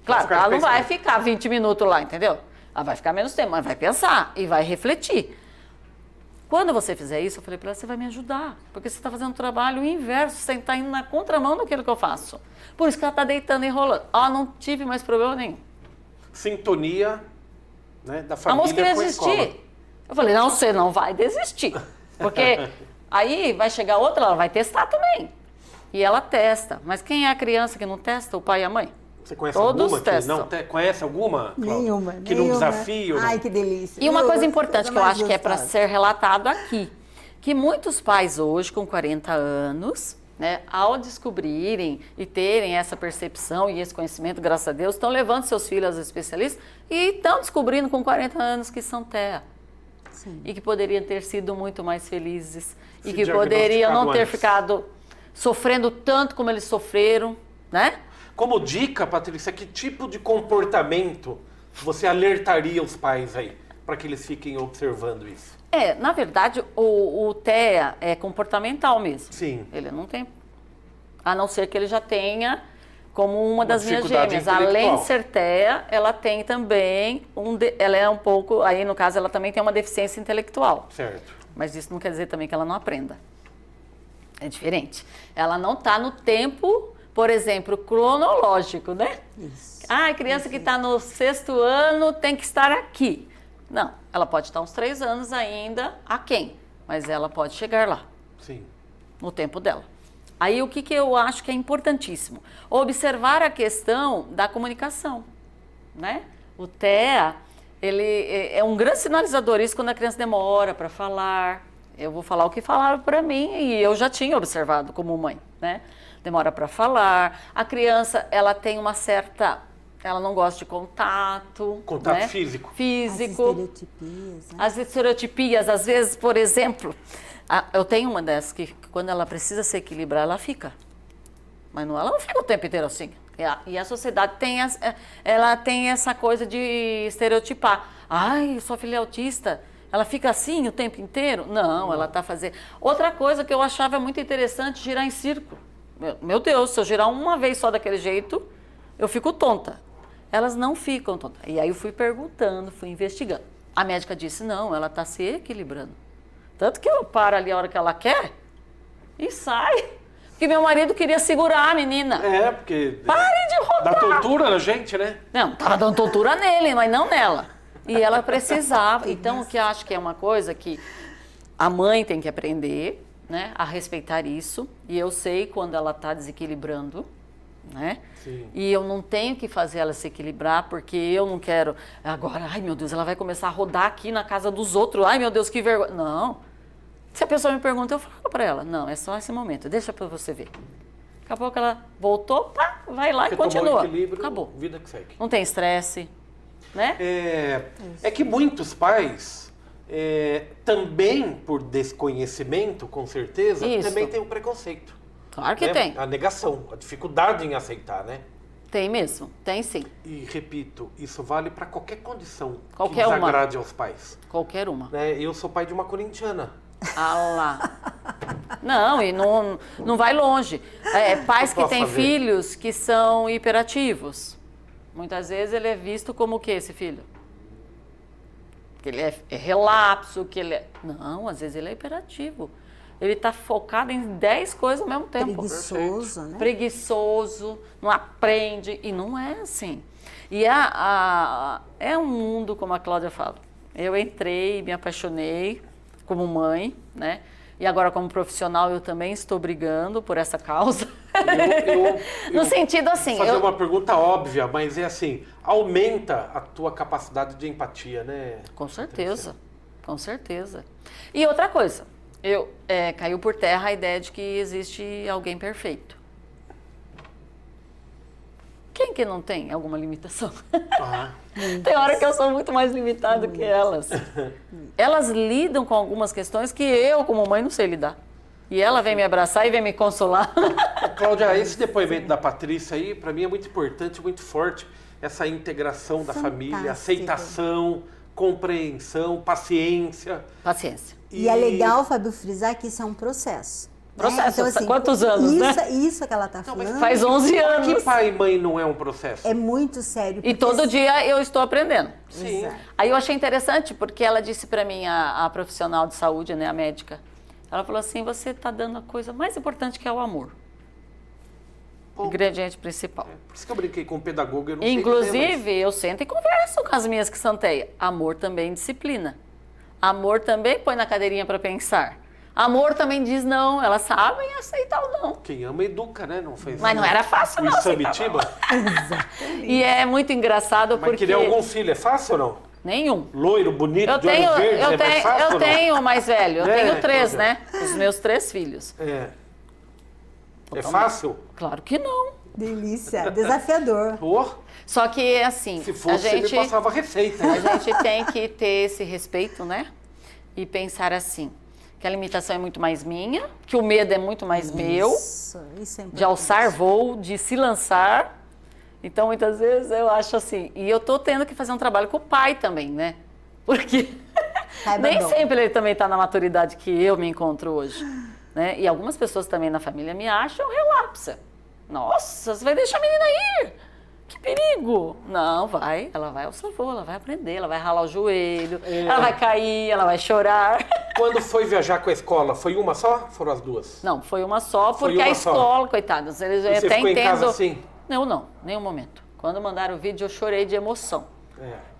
D: Claro, ela não vai ficar 20 minutos lá, entendeu? Ela vai ficar menos tempo, mas vai pensar e vai refletir. Quando você fizer isso, eu falei para ela, você vai me ajudar. Porque você está fazendo um trabalho inverso, você está indo na contramão daquilo que eu faço. Por isso que ela está deitando e enrolando. Não tive mais problema nenhum.
B: Sintonia, né, da
D: A
B: família
D: moça queria
B: com a escola.
D: desistir. Eu falei, não, você não vai desistir. Porque aí vai chegar outra, ela vai testar também. E ela testa. Mas quem é a criança que não testa? O pai e a mãe?
B: Você conhece
D: Todos
B: alguma
D: testam.
B: que não conhece alguma, Cláudia?
C: Nenhuma.
B: Que não desafia?
C: Ai, que delícia.
D: E uma coisa importante
C: Coisa
D: que eu
C: mais
D: acho que é para
C: gostosa.
D: ser relatado aqui, que muitos pais hoje, com 40 anos, né, ao descobrirem e terem essa percepção e esse conhecimento, graças a Deus, estão levando seus filhos aos especialistas e estão descobrindo com 40 anos que são TEA.
C: Sim.
D: E que poderiam ter sido muito mais felizes.
B: Se
D: E que poderiam não ter
B: antes.
D: ficado sofrendo tanto como eles sofreram, né?
B: Como dica, Patrícia, que tipo de comportamento você alertaria os pais aí, para que eles fiquem observando isso?
D: Na verdade, o TEA é comportamental mesmo.
B: Sim.
D: Ele não tem, a não ser que ele já tenha, como uma das minhas
B: dificuldade
D: gêmeas, além de
B: intelectual.
D: ser TEA, ela tem também, ela é um pouco, aí no caso ela também tem uma deficiência intelectual.
B: Certo.
D: Mas isso não quer dizer também que ela não aprenda. É diferente. Ela não está no tempo, por exemplo, cronológico, né?
C: Isso.
D: A criança que está no 6º ano tem que estar aqui. Não, ela pode estar uns 3 anos ainda aquém, mas ela pode chegar lá,
B: Sim.
D: no tempo dela. Aí o que eu acho que é importantíssimo? Observar a questão da comunicação, né? O TEA, ele é um grande sinalizador, isso quando a criança demora para falar. Eu vou falar o que falaram para mim e eu já tinha observado como mãe, né? Demora para falar. A criança, ela tem uma certa... Ela não gosta de contato.
B: Contato
D: né?
B: físico.
C: As
D: Físico.
C: estereotipias, né?
D: As estereotipias, às vezes, por exemplo, eu tenho uma dessas que quando ela precisa se equilibrar, ela fica. Mas ela não fica o tempo inteiro assim. E a sociedade ela tem essa coisa de estereotipar. Ai, sua filha é autista, ela fica assim o tempo inteiro? Não, ela está fazendo... Outra coisa que eu achava muito interessante, girar em círculo. Meu Deus, se eu girar uma vez só daquele jeito, eu fico tonta. Elas não ficam tontas. E aí eu fui perguntando, fui investigando. A médica disse, não, ela está se equilibrando. Tanto que ela para ali a hora que ela quer e sai. Porque meu marido queria segurar a menina.
B: Porque...
D: Pare de rodar!
B: Dá tortura na gente, né?
D: Não, tava dando tortura nele, mas não nela. E ela precisava. Então, o que eu acho que é uma coisa que a mãe tem que aprender, né, a respeitar isso. E eu sei quando ela está desequilibrando, né?
B: Sim.
D: E eu não tenho que fazer ela se equilibrar, porque eu não quero... Agora, ai meu Deus, ela vai começar a rodar aqui na casa dos outros. Ai meu Deus, que vergonha. Não. Se a pessoa me pergunta, eu falo para ela. Não, é só esse momento, deixa para você ver. Daqui a pouco ela voltou, pá, vai lá e continua. Acabou.
B: Vida que segue.
D: Não tem estresse, né?
B: É que muitos pais, também por desconhecimento, com certeza,
D: Isso.
B: também tem o preconceito.
D: Claro que tem.
B: A negação, a dificuldade em aceitar, né?
D: Tem mesmo, tem sim.
B: E repito, isso vale para qualquer condição
D: Qualquer
B: que
D: uma.
B: desagrade aos pais.
D: Qualquer uma.
B: Né? Eu sou pai de uma corintiana.
D: Ah lá. Não, e não vai longe. Pais que têm filhos que são hiperativos. Muitas vezes ele é visto como o que, esse filho? Que ele é relapso, que ele é... Não, às vezes ele é hiperativo. Ele está focado em 10 coisas ao mesmo tempo.
C: Preguiçoso, né?
D: Preguiçoso, não aprende. E não é assim. E é um mundo, como a Cláudia fala. Eu entrei, me apaixonei como mãe, né? E agora como profissional eu também estou brigando por essa causa. No sentido assim...
B: Vou fazer uma pergunta óbvia, mas é assim, aumenta a tua capacidade de empatia, né?
D: Com certeza, com certeza. E outra coisa, caiu por terra a ideia de que existe alguém perfeito. Quem que não tem alguma limitação? Tem hora que eu sou muito mais limitada que elas. Elas lidam com algumas questões que eu, como mãe, não sei lidar. E ela vem me abraçar e vem me consolar.
B: Cláudia, esse depoimento da Patrícia aí, para mim é muito importante, muito forte. Essa integração da família, aceitação, compreensão, paciência.
D: Paciência.
C: E é legal, Fábio, frisar que isso é um processo.
D: Processo,
C: Então, assim,
D: quantos anos, né?
C: Isso que ela está falando.
D: Faz 11 anos.
B: Que pai e mãe não é um processo?
C: É muito sério.
D: E todo dia eu estou aprendendo.
B: Sim.
C: Exato.
D: Aí eu achei interessante, porque ela disse para mim, a profissional de saúde, né, a médica, ela falou assim, você está dando a coisa mais importante que é o amor. O ingrediente principal.
B: Por isso que eu brinquei com o pedagogo, eu não sei
D: Inclusive,
B: dizer,
D: eu sento e converso com as minhas que santeiam. Amor também disciplina. Amor também põe na cadeirinha para pensar. Amor também diz não, elas sabem aceitar o não.
B: quem ama educa, né? Não fez
D: Mas não era fácil, não.
B: O Samitiba?
D: E é muito engraçado
B: Mas
D: porque...
B: querer algum filho é fácil ou não?
D: Nenhum.
B: Loiro, bonito, de olhos verdes, é mais fácil ou não?
D: tenho o mais velho, eu
B: É,
D: tenho 3,
B: Cláudia.
D: né? Os meus 3 filhos.
B: É fácil?
D: Claro que não.
C: Delícia, desafiador.
B: Pô,
D: Só que, assim,
B: se fosse, você me passava receita.
D: a gente tem que ter esse respeito, né? E pensar assim, que a limitação é muito mais minha, que o medo é muito mais meu,
C: Isso é importante.
D: de alçar voo, de se lançar. Então, muitas vezes, eu acho assim... E eu tô tendo que fazer um trabalho com o pai também, né? Porque nem
C: bom.
D: sempre ele também está na maturidade que eu me encontro hoje. Né? E algumas pessoas também na família me acham relapsa. Nossa, você vai deixar a menina ir? Que perigo! Não, vai. Ela vai ao voo, ela vai aprender, ela vai ralar o joelho, ela vai cair, ela vai chorar.
B: Quando foi viajar com a escola, foi uma só? Foram as duas?
D: Não, foi uma só,
B: Foi
D: porque
B: uma
D: a
B: só.
D: escola, coitados, eles
B: Você
D: até
B: ficou em casa
D: entendem.
B: assim?
D: Não, nenhum momento. Quando mandaram o vídeo, eu chorei de emoção.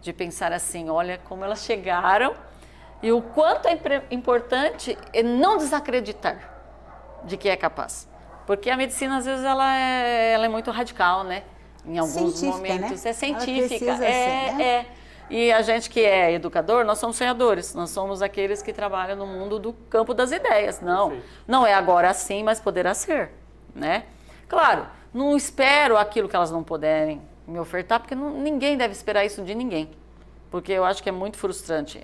D: De pensar assim, olha como elas chegaram e o quanto é importante não desacreditar de que é capaz. Porque a medicina, às vezes, ela é muito radical, né? Em alguns
C: Científica,
D: momentos.
C: né?
D: É científica.
C: Ela precisa ser, né?
D: E a gente que é educador, nós somos sonhadores. Nós somos aqueles que trabalham no mundo do campo das ideias. Não,
B: Perfeito.
D: não é agora assim, mas poderá ser, né? Claro, não espero aquilo que elas não puderem me ofertar, porque ninguém deve esperar isso de ninguém. Porque eu acho que é muito frustrante.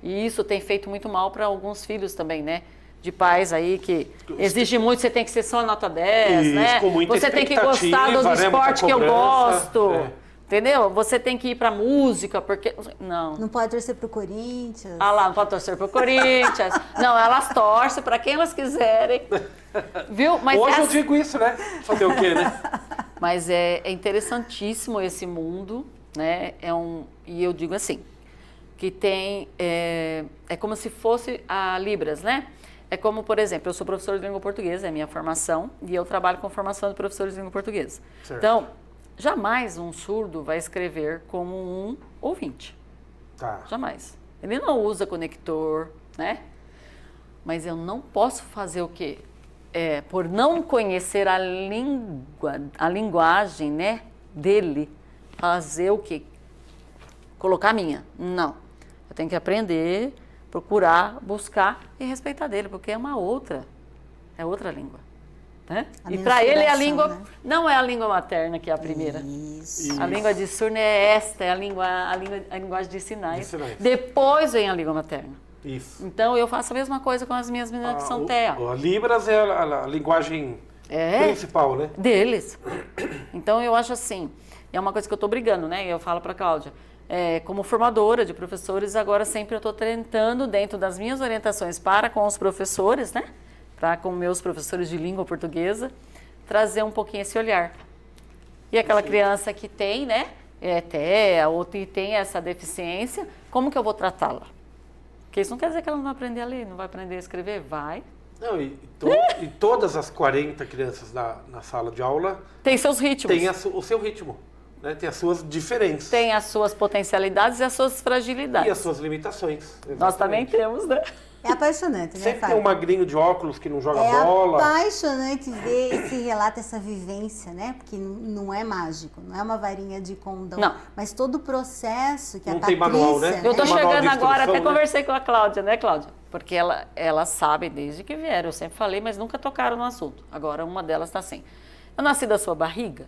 D: E isso tem feito muito mal para alguns filhos também, né? De pais aí que exige muito, você tem que ser só nota 10,
B: Isso,
D: né?
B: com muita
D: Você tem que gostar do
B: expectativa, né?
D: esporte
B: Muita
D: que eu
B: cobrança.
D: gosto. Entendeu? Você tem que ir pra música, porque... Não.
C: Não pode torcer pro Corinthians.
D: Ah lá, não pode torcer pro Corinthians. Não, elas torcem pra quem elas quiserem. Viu? Mas
B: Hoje
D: é
B: eu
D: assim.
B: digo isso, né? Fazer o quê, né?
D: Mas é interessantíssimo esse mundo, né? E eu digo assim, que tem, é como se fosse a Libras, né? É como, por exemplo, eu sou professora de língua portuguesa, é a minha formação, e eu trabalho com formação de professores de língua portuguesa.
B: Certo.
D: Então, jamais um surdo vai escrever como um ouvinte.
B: Tá.
D: Jamais. Ele não usa conector, né? Mas eu não posso fazer o quê? Por não conhecer a linguagem, né, dele, fazer o quê? Colocar a minha. Não. Eu tenho que aprender, procurar, buscar e respeitar dele, porque é outra língua. Né? E para ele a língua, né? Não é a língua materna que é a primeira.
C: Isso.
D: A língua de surdo é esta, é a linguagem de sinais. Depois vem a língua materna.
B: Isso.
D: Então eu faço a mesma coisa com as minhas meninas que são TEA.
B: A Libras é a linguagem principal, né?
D: Deles. Então eu acho assim, é uma coisa que eu estou brigando, né? Eu falo para a Cláudia, como formadora de professores, agora sempre eu estou tentando, dentro das minhas orientações para com os professores, né? Para com meus professores de língua portuguesa, trazer um pouquinho esse olhar. E aquela criança que tem, né? TEA, ou que tem essa deficiência, como que eu vou tratá-la? Porque isso não quer dizer que ela não vai aprender a ler, não vai aprender a escrever, vai.
B: Não, e todas as 40 crianças na sala de aula
D: tem seus ritmos.
B: Tem o seu ritmo, né? Tem as suas diferenças.
D: Tem as suas potencialidades e as suas fragilidades.
B: E as suas limitações. Exatamente.
D: Nós também temos, né?
C: É apaixonante, né,
B: Sempre
C: Fábio?
B: tem um magrinho de óculos que não joga bola.
C: É apaixonante ver esse relato, essa vivência, né? Porque não é mágico, não é uma varinha de condão.
D: Não.
C: Mas todo o processo que
B: Não
C: a
B: tem
C: Patrícia...
B: manual, né?
D: Eu tô
B: Tem manual de
D: chegando agora, até
B: instrução, né?
D: conversei com a Cláudia, né, Cláudia? Porque ela sabe desde que vieram, eu sempre falei, mas nunca tocaram no assunto. Agora uma delas está assim, eu nasci da sua barriga?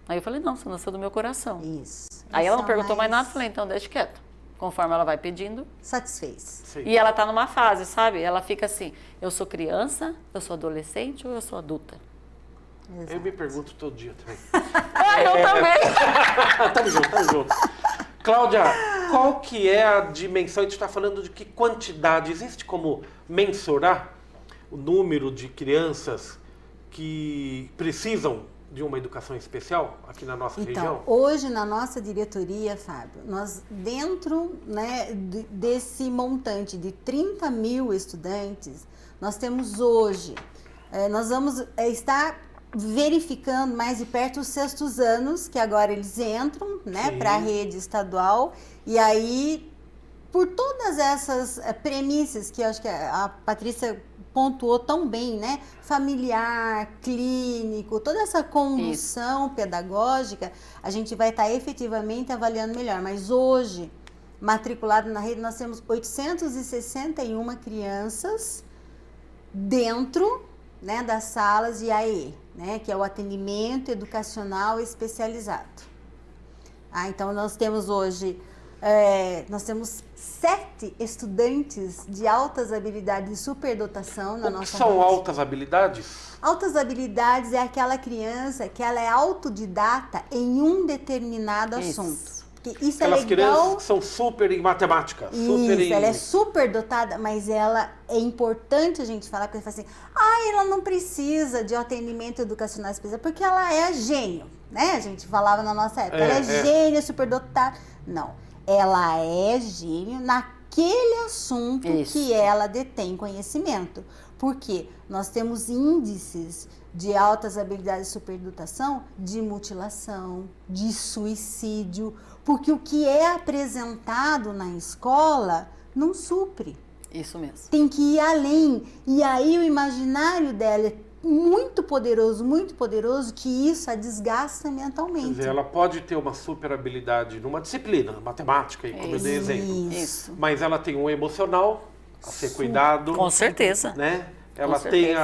D: Aí eu falei, não, você nasceu do meu coração.
C: Isso.
D: Aí ela não
C: São
D: perguntou mais nada, eu falei, então deixa quieto. Conforme ela vai pedindo.
C: Satisfez.
B: Sim.
D: E ela tá numa fase, sabe? Ela fica assim, eu sou criança, eu sou adolescente ou eu sou adulta?
B: Eu me pergunto todo dia também.
D: Eu também.
B: Tamo junto. Cláudia, qual que é a dimensão? A gente está falando de que quantidade? Existe como mensurar o número de crianças que precisam de uma educação especial aqui na nossa região?
C: Hoje na nossa diretoria, Fábio, nós dentro, né, desse montante de 30 mil estudantes, nós temos hoje, nós vamos estar verificando mais de perto os sextos anos, que agora eles entram, né, para a rede estadual, e aí, por todas essas premissas que eu acho que a Patrícia pontuou tão bem, né? Familiar, clínico, toda essa condução pedagógica, a gente vai estar efetivamente avaliando melhor. Mas hoje, matriculado na rede, nós temos 861 crianças dentro, né, das salas de AE, né, que é o atendimento educacional especializado. Então, nós temos hoje... nós temos 7 estudantes de altas habilidades de superdotação na nossa rede.
B: O que são altas habilidades?
C: Altas habilidades é aquela criança que ela é autodidata em um determinado assunto. Isso
B: Aquelas
C: é legal.
B: crianças que são super em matemática.
C: Ela é super dotada, mas ela é importante a gente falar, porque ela fala assim, ela não precisa de atendimento educacional especial, porque ela é gênio, né? A gente falava na nossa época, ela é gênio, superdotada. Não. Ela é gênio naquele assunto que ela detém conhecimento. Porque nós temos índices de altas habilidades de superdotação de mutilação, de suicídio, porque o que é apresentado na escola não supre.
D: Isso mesmo.
C: Tem que ir além. E aí o imaginário dela é muito poderoso, que isso a desgasta mentalmente.
B: Quer dizer, ela pode ter uma super habilidade numa disciplina, matemática, como eu dei exemplo.
C: Isso.
B: Mas ela tem um emocional a ser cuidado.
D: Com certeza.
B: Né? Ela tem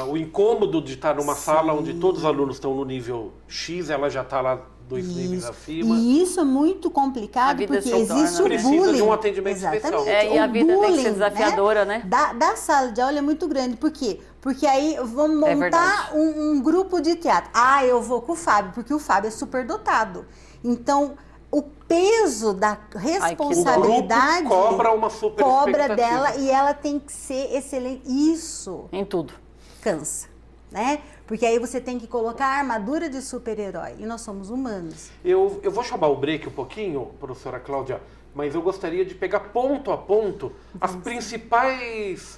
B: o incômodo de estar numa sala onde todos os alunos estão no nível X, ela já está lá 2 níveis acima.
C: E isso é muito complicado, porque existe o bullying.
B: Precisa de um atendimento especial.
D: E a vida tem que ser desafiadora, né?
C: Da sala de aula é muito grande. Por quê? Porque aí vamos montar um grupo de teatro. Eu vou com o Fábio, porque o Fábio é super dotado. Então, o peso da responsabilidade
B: o grupo cobra uma super
C: cobra dela, e ela tem que ser excelente. Isso
D: em tudo
C: cansa, né? Porque aí você tem que colocar a armadura de super-herói. E nós somos humanos.
B: Eu vou chamar o break um pouquinho, professora Cláudia. mas eu gostaria de pegar ponto a ponto as principais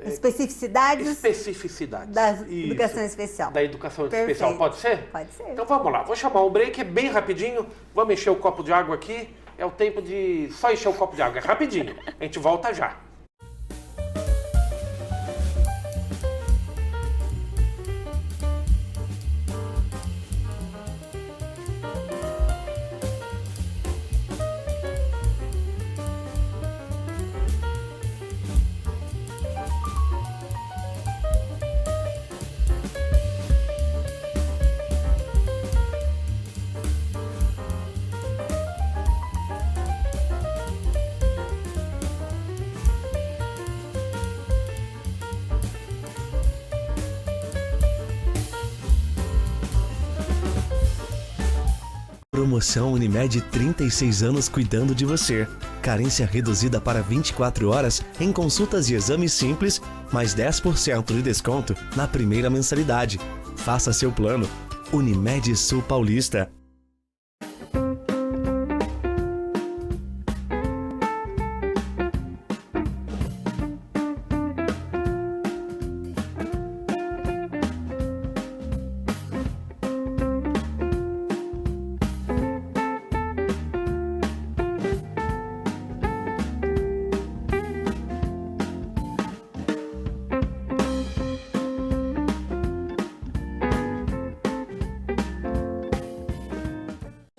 C: especificidades da educação especial.
B: Da educação
C: Perfeito.
B: especial, pode ser?
C: Pode ser.
B: Então vamos lá, vou chamar um break, é bem rapidinho, vamos encher o copo de água aqui, é o tempo de só encher o copo de água, é rapidinho, a gente volta já.
E: Promoção Unimed 36 anos cuidando de você. Carência reduzida para 24 horas em consultas e exames simples, mais 10% de desconto na primeira mensalidade. Faça seu plano. Unimed Sul Paulista.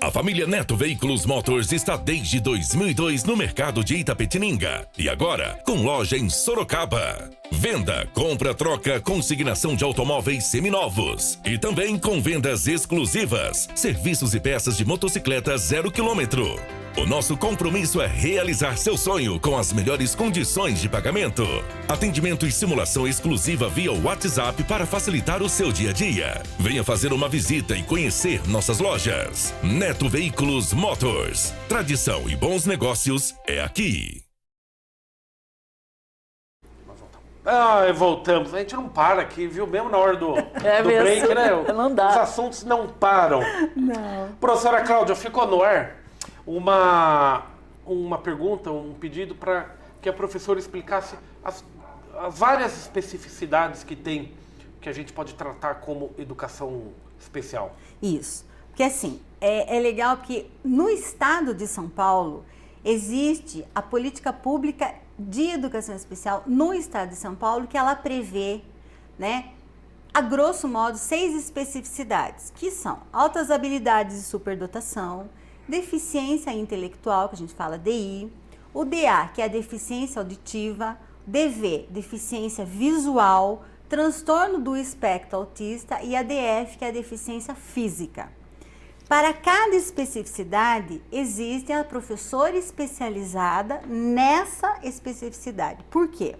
F: A família Neto Veículos Motors está desde 2002 no mercado de Itapetininga e agora com loja em Sorocaba. Venda, compra, troca, consignação de automóveis seminovos e também com vendas exclusivas, serviços e peças de motocicleta 0 km. O nosso compromisso é realizar seu sonho com as melhores condições de pagamento. Atendimento e simulação exclusiva via WhatsApp para facilitar o seu dia a dia. Venha fazer uma visita e conhecer nossas lojas. Neto Veículos Motors. Tradição e bons negócios é aqui.
B: Voltamos. A gente não para aqui, viu? Mesmo na hora do
D: mesmo.
B: break, né?
D: Não dá.
B: Os assuntos não param.
C: Não.
B: Professora Cláudia, ficou no ar uma pergunta, um pedido para que a professora explicasse as várias especificidades que tem, que a gente pode tratar como educação especial.
C: Isso. Porque assim, é legal que no estado de São Paulo existe a política pública de educação especial no estado de São Paulo, que ela prevê, né, a grosso modo, 6 especificidades, que são altas habilidades de superdotação, deficiência intelectual, que a gente fala DI, o DA, que é a deficiência auditiva, DV, deficiência visual, transtorno do espectro autista e a DF, que é a deficiência física. Para cada especificidade, existe a professora especializada nessa especificidade. Por quê?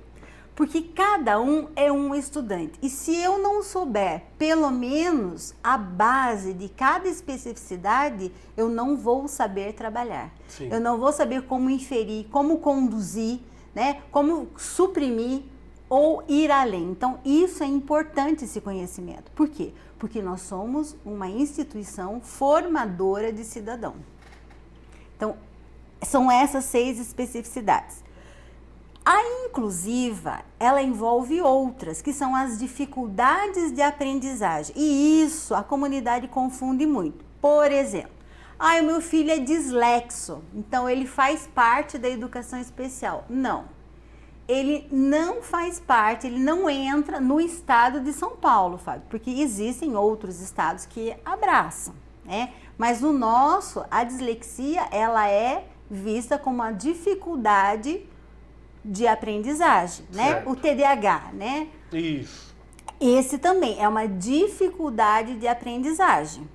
C: Porque cada um é um estudante. E se eu não souber, pelo menos, a base de cada especificidade, eu não vou saber trabalhar.
B: Sim.
C: Eu não vou saber como inferir, como conduzir, né? Como suprimir ou ir além. Então, isso é importante, esse conhecimento. Por quê? Porque nós somos uma instituição formadora de cidadão. Então, são essas 6 especificidades. A inclusiva, ela envolve outras, que são as dificuldades de aprendizagem. E isso a comunidade confunde muito. Por exemplo, o meu filho é dislexo, então ele faz parte da educação especial. Não. Ele não faz parte, ele não entra no estado de São Paulo, Fábio, porque existem outros estados que abraçam, né? Mas no nosso, a dislexia, ela é vista como uma dificuldade de aprendizagem, né?
B: Certo.
C: O TDAH, né?
B: Isso.
C: Esse também é uma dificuldade de aprendizagem.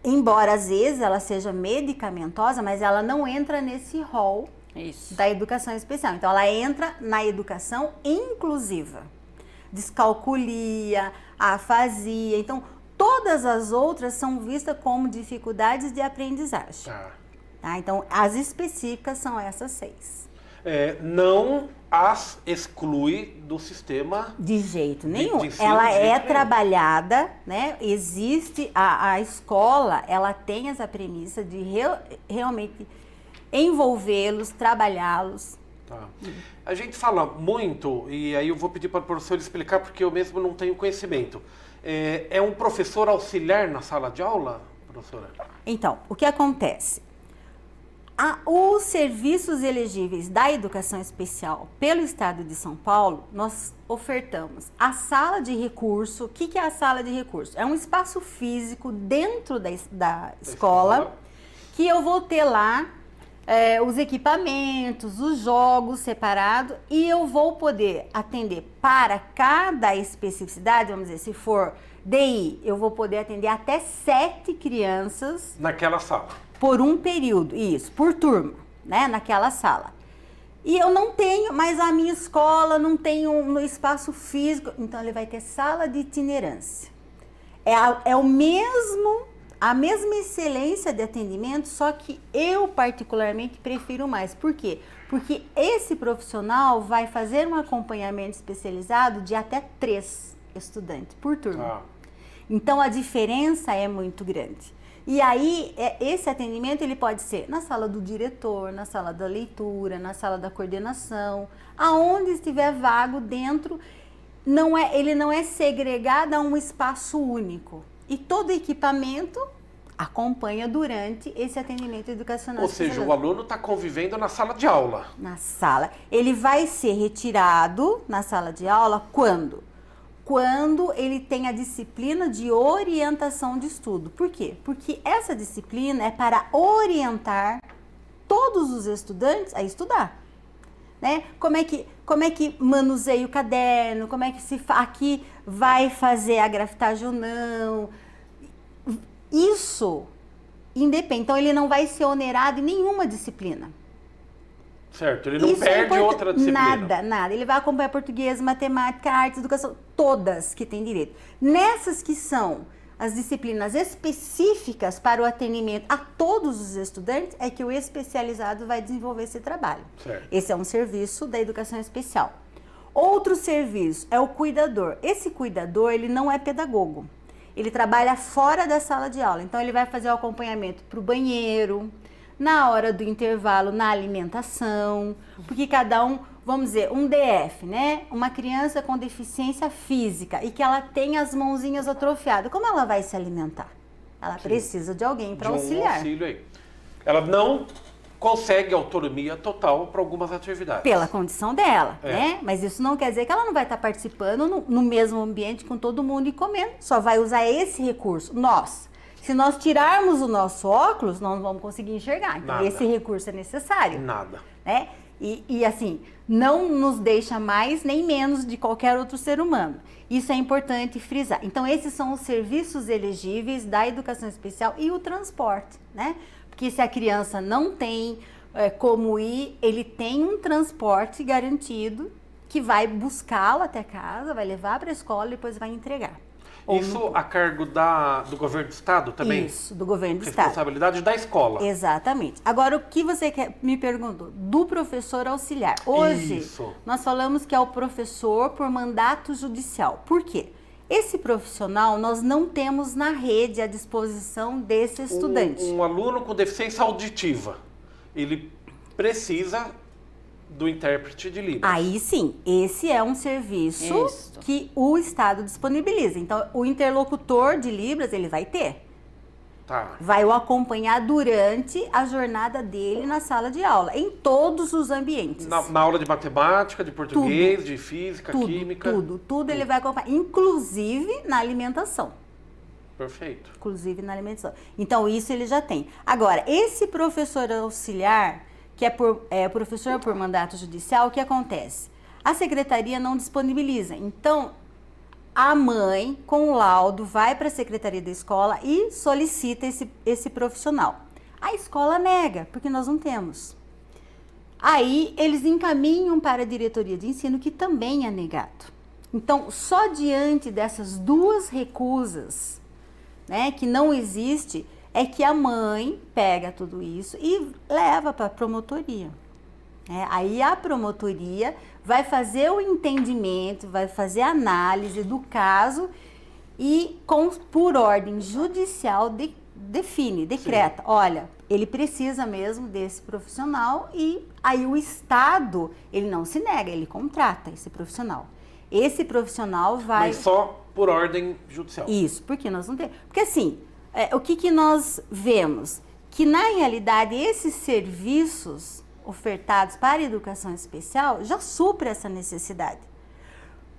C: Embora às vezes ela seja medicamentosa, mas ela não entra nesse rol da educação especial. Então ela entra na educação inclusiva. Descalculia, afasia. Então todas as outras são vistas como dificuldades de aprendizagem. Tá? Então as específicas são essas 6.
B: não as exclui do sistema.
C: De jeito nenhum.
B: de ensino,
C: Ela
B: de jeito
C: é
B: nenhum.
C: trabalhada, né? Existe a escola, ela tem essa premissa de realmente envolvê-los, trabalhá-los.
B: Tá. A gente fala muito, e aí eu vou pedir para o professor explicar, porque eu mesmo não tenho conhecimento. É um professor auxiliar na sala de aula, professora?
C: Então, o que acontece? Os serviços elegíveis da educação especial pelo Estado de São Paulo, nós ofertamos a sala de recurso. O que é a sala de recurso? É um espaço físico dentro da escola, que eu vou ter lá os equipamentos, os jogos separados, e eu vou poder atender para cada especificidade, vamos dizer, se for DI, eu vou poder atender até 7 crianças
B: Naquela sala.
C: por um período, isso, por turma, né, naquela sala. E eu não tenho, mas a minha escola não tem no espaço físico, então ele vai ter sala de itinerância. É o mesmo, a mesma excelência de atendimento, só que eu particularmente prefiro mais. Por quê? Porque esse profissional vai fazer um acompanhamento especializado de até 3 estudantes por turma.
B: Tá.
C: Então a diferença é muito grande. E aí, esse atendimento ele pode ser na sala do diretor, na sala da leitura, na sala da coordenação, aonde estiver vago dentro, ele não é segregado a um espaço único. E todo equipamento acompanha durante esse atendimento educacional.
B: Ou seja, o aluno está convivendo na sala de aula.
C: Na sala. Ele vai ser retirado na sala de aula quando? Quando ele tem a disciplina de orientação de estudo. Por quê? Porque essa disciplina é para orientar todos os estudantes a estudar. Né? Como é que manuseia o caderno, como é que aqui vai fazer a grafitagem ou não. Isso independe. Então, ele não vai ser onerado em nenhuma disciplina.
B: Certo, ele não
C: Isso é
B: perde outra disciplina.
C: Nada. Ele vai acompanhar português, matemática, artes, educação, todas que tem direito. Nessas que são as disciplinas específicas para o atendimento a todos os estudantes, é que o especializado vai desenvolver esse trabalho.
B: Certo.
C: Esse é um serviço da educação especial. Outro serviço é o cuidador. Esse cuidador, ele não é pedagogo. Ele trabalha fora da sala de aula. Então, ele vai fazer o acompanhamento para o banheiro, na hora do intervalo, na alimentação, porque cada um, vamos dizer, um DF, né? Uma criança com deficiência física e que ela tem as mãozinhas atrofiadas, como ela vai se alimentar? Ela precisa de alguém para auxiliar.
B: Um auxílio aí. Ela não consegue autonomia total para algumas atividades.
C: Pela condição dela, né? Mas isso não quer dizer que ela não vai estar participando no mesmo ambiente com todo mundo e comendo. Só vai usar esse recurso. Se nós tirarmos o nosso óculos, nós não vamos conseguir enxergar. Então,
B: Nada.
C: esse recurso é necessário.
B: Nada.
C: Né? E assim, não nos deixa mais nem menos de qualquer outro ser humano. Isso é importante frisar. Então, esses são os serviços elegíveis da educação especial e o transporte, né? Porque se a criança não tem como ir, ele tem um transporte garantido que vai buscá-lo até casa, vai levar para a escola e depois vai entregar.
B: Isso a cargo do governo do estado também?
C: Isso, do governo do estado.
B: Responsabilidade da escola.
C: Exatamente. Agora, o que você me perguntou? Do professor auxiliar. Hoje,
B: Isso.
C: nós falamos que é o professor por mandato judicial. Por quê? Esse profissional nós não temos na rede à disposição desse estudante.
B: Um aluno com deficiência auditiva, ele precisa do intérprete de Libras.
C: Aí sim, esse é um serviço
D: Isso.
C: que o Estado disponibiliza. Então, o interlocutor de Libras, ele vai ter.
B: Tá.
C: Vai o acompanhar durante a jornada dele na sala de aula, em todos os ambientes.
B: Na aula de matemática, de português, de física, química.
C: Tudo ele vai acompanhar, inclusive na alimentação.
B: Perfeito.
C: Inclusive na alimentação. Então, isso ele já tem. Agora, esse professor auxiliar, que é professor por mandato judicial, o que acontece? A secretaria não disponibiliza. Então, a mãe, com o laudo, vai para a secretaria da escola e solicita esse profissional. A escola nega, porque nós não temos. Aí, eles encaminham para a diretoria de ensino, que também é negado. Então, só diante dessas duas recusas, né, que não existe, é que a mãe pega tudo isso e leva para a promotoria. Aí a promotoria vai fazer o entendimento, vai fazer a análise do caso e, por ordem judicial, decreta, olha, ele precisa mesmo desse profissional e aí o Estado, ele não se nega, ele contrata esse profissional. Esse profissional vai...
B: Mas só por ordem judicial.
C: Isso, porque nós não temos... Porque assim, o que nós vemos? Que na realidade esses serviços ofertados para a educação especial já supre essa necessidade.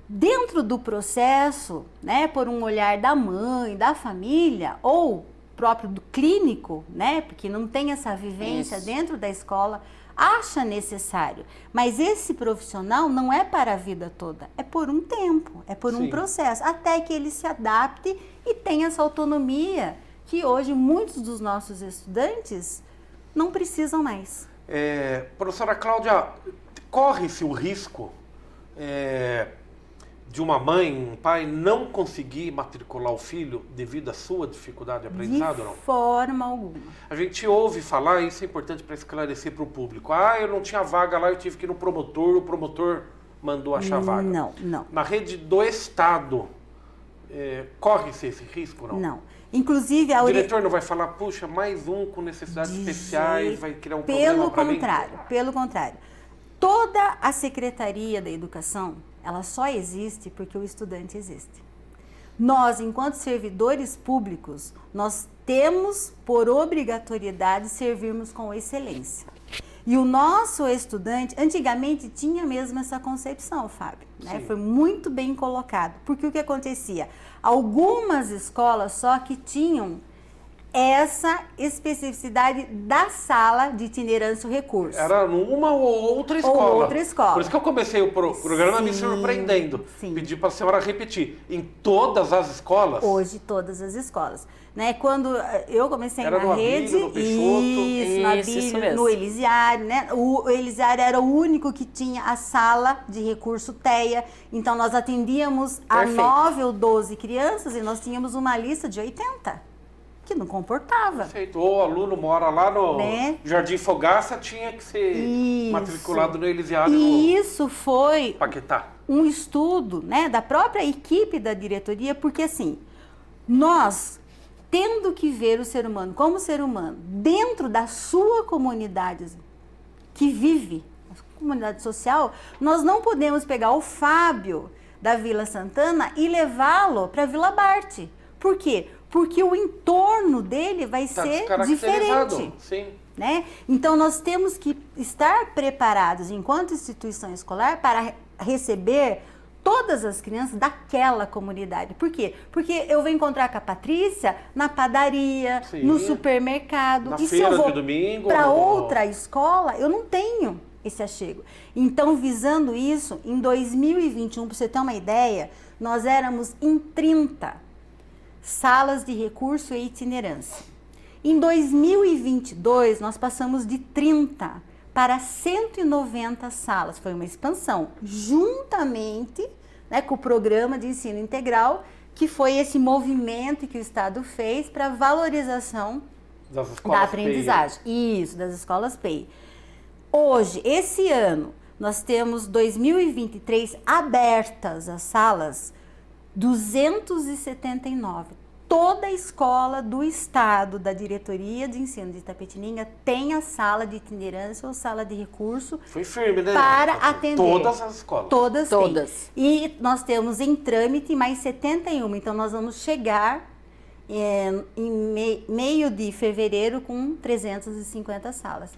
C: Dentro do processo, né, por um olhar da mãe, da família, ou próprio do clínico, né, porque não tem essa vivência dentro da escola, acha necessário. Mas esse profissional não é para a vida toda, é por um tempo, é por um processo, até que ele se adapte e tenha essa autonomia que hoje muitos dos nossos estudantes não precisam mais.
B: Professora Cláudia, corre-se o risco de uma mãe, um pai não conseguir matricular o filho devido à sua dificuldade de aprendizado?
C: De
B: não?
C: forma alguma.
B: A gente ouve falar, e isso é importante para esclarecer para o público, eu não tinha vaga lá, eu tive que ir no promotor, o promotor mandou achar vaga.
C: Não.
B: Na rede do Estado, corre-se esse risco, não?
C: Não. Inclusive,
B: o diretor não vai falar, puxa, mais um com necessidades especiais, vai criar um problema para mim?
C: Pelo contrário. Toda a Secretaria da Educação, ela só existe porque o estudante existe. Nós, enquanto servidores públicos, nós temos por obrigatoriedade servirmos com excelência. E o nosso estudante, antigamente tinha mesmo essa concepção, Fábio, né? Foi muito bem colocado, porque o que acontecia? Algumas escolas só que tinham essa especificidade da sala de itinerância ou recurso.
B: Era numa ou outra escola.
C: Ou outra escola.
B: Por isso que eu comecei o programa me surpreendendo. Pedi para a senhora repetir. Em todas as escolas?
C: Hoje, todas as escolas. Né? Quando eu comecei
B: era
C: na rede,
B: no Peixoto,
C: isso mesmo. No Elisiário, né? O Elisiário era o único que tinha a sala de recurso TEA, então nós atendíamos a 9 ou 12 crianças e nós tínhamos uma lista de 80, que não comportava.
B: Perfeito. Ou o aluno mora lá no Jardim Fogaça, tinha que ser matriculado no Elisiário.
C: E isso foi
B: Paquetá.
C: Um estudo, né, da própria equipe da diretoria, porque assim, nós tendo que ver o ser humano como ser humano dentro da sua comunidade que vive, a comunidade social, nós não podemos pegar o Fábio da Vila Santana e levá-lo para a Vila Bart. Por quê? Porque o entorno dele vai ser diferente.
B: Sim.
C: Né? Então nós temos que estar preparados enquanto instituição escolar para receber todas as crianças daquela comunidade. Por quê? Porque eu vou encontrar com a Patrícia na padaria, no supermercado.
B: Na
C: e
B: feira
C: se eu vou
B: de domingo,
C: para outra escola, eu não tenho esse achego. Então, visando isso, em 2021, para você ter uma ideia, nós éramos em 30 salas de recurso e itinerância. Em 2022, nós passamos de 30 para 190 salas. Foi uma expansão, juntamente, né, com o programa de ensino integral, que foi esse movimento que o Estado fez para valorização da aprendizagem. Isso, das escolas PEI. Hoje, esse ano, nós temos 2023 abertas as salas 279. Toda a escola do Estado, da Diretoria de Ensino de Itapetininga, tem a sala de itinerância ou sala de recurso.
B: Foi firme, né?
C: Para atender.
B: Todas as escolas.
C: Todas. E nós temos em trâmite mais 71. Então, nós vamos chegar em meio de fevereiro com 350 salas.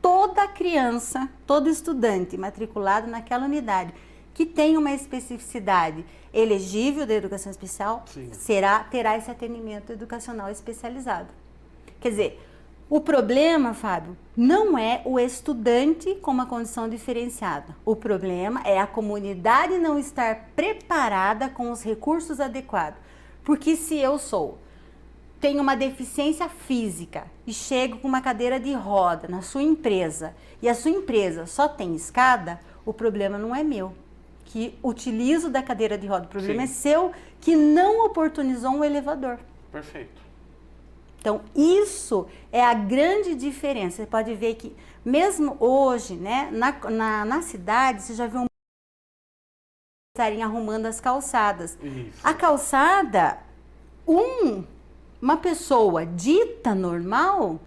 C: Toda criança, todo estudante matriculado naquela unidade que tem uma especificidade elegível da educação especial, terá esse atendimento educacional especializado. Quer dizer, o problema, Fábio, não é o estudante com uma condição diferenciada. O problema é a comunidade não estar preparada com os recursos adequados. Porque se eu tenho uma deficiência física e chego com uma cadeira de roda na sua empresa e a sua empresa só tem escada, o problema não é meu, que utilizo da cadeira de roda. O problema é seu, que não oportunizou um elevador.
B: Perfeito.
C: Então, isso é a grande diferença. Você pode ver que mesmo hoje, né, na cidade, você já viu estarem arrumando as calçadas.
B: Isso.
C: A calçada, uma pessoa dita normal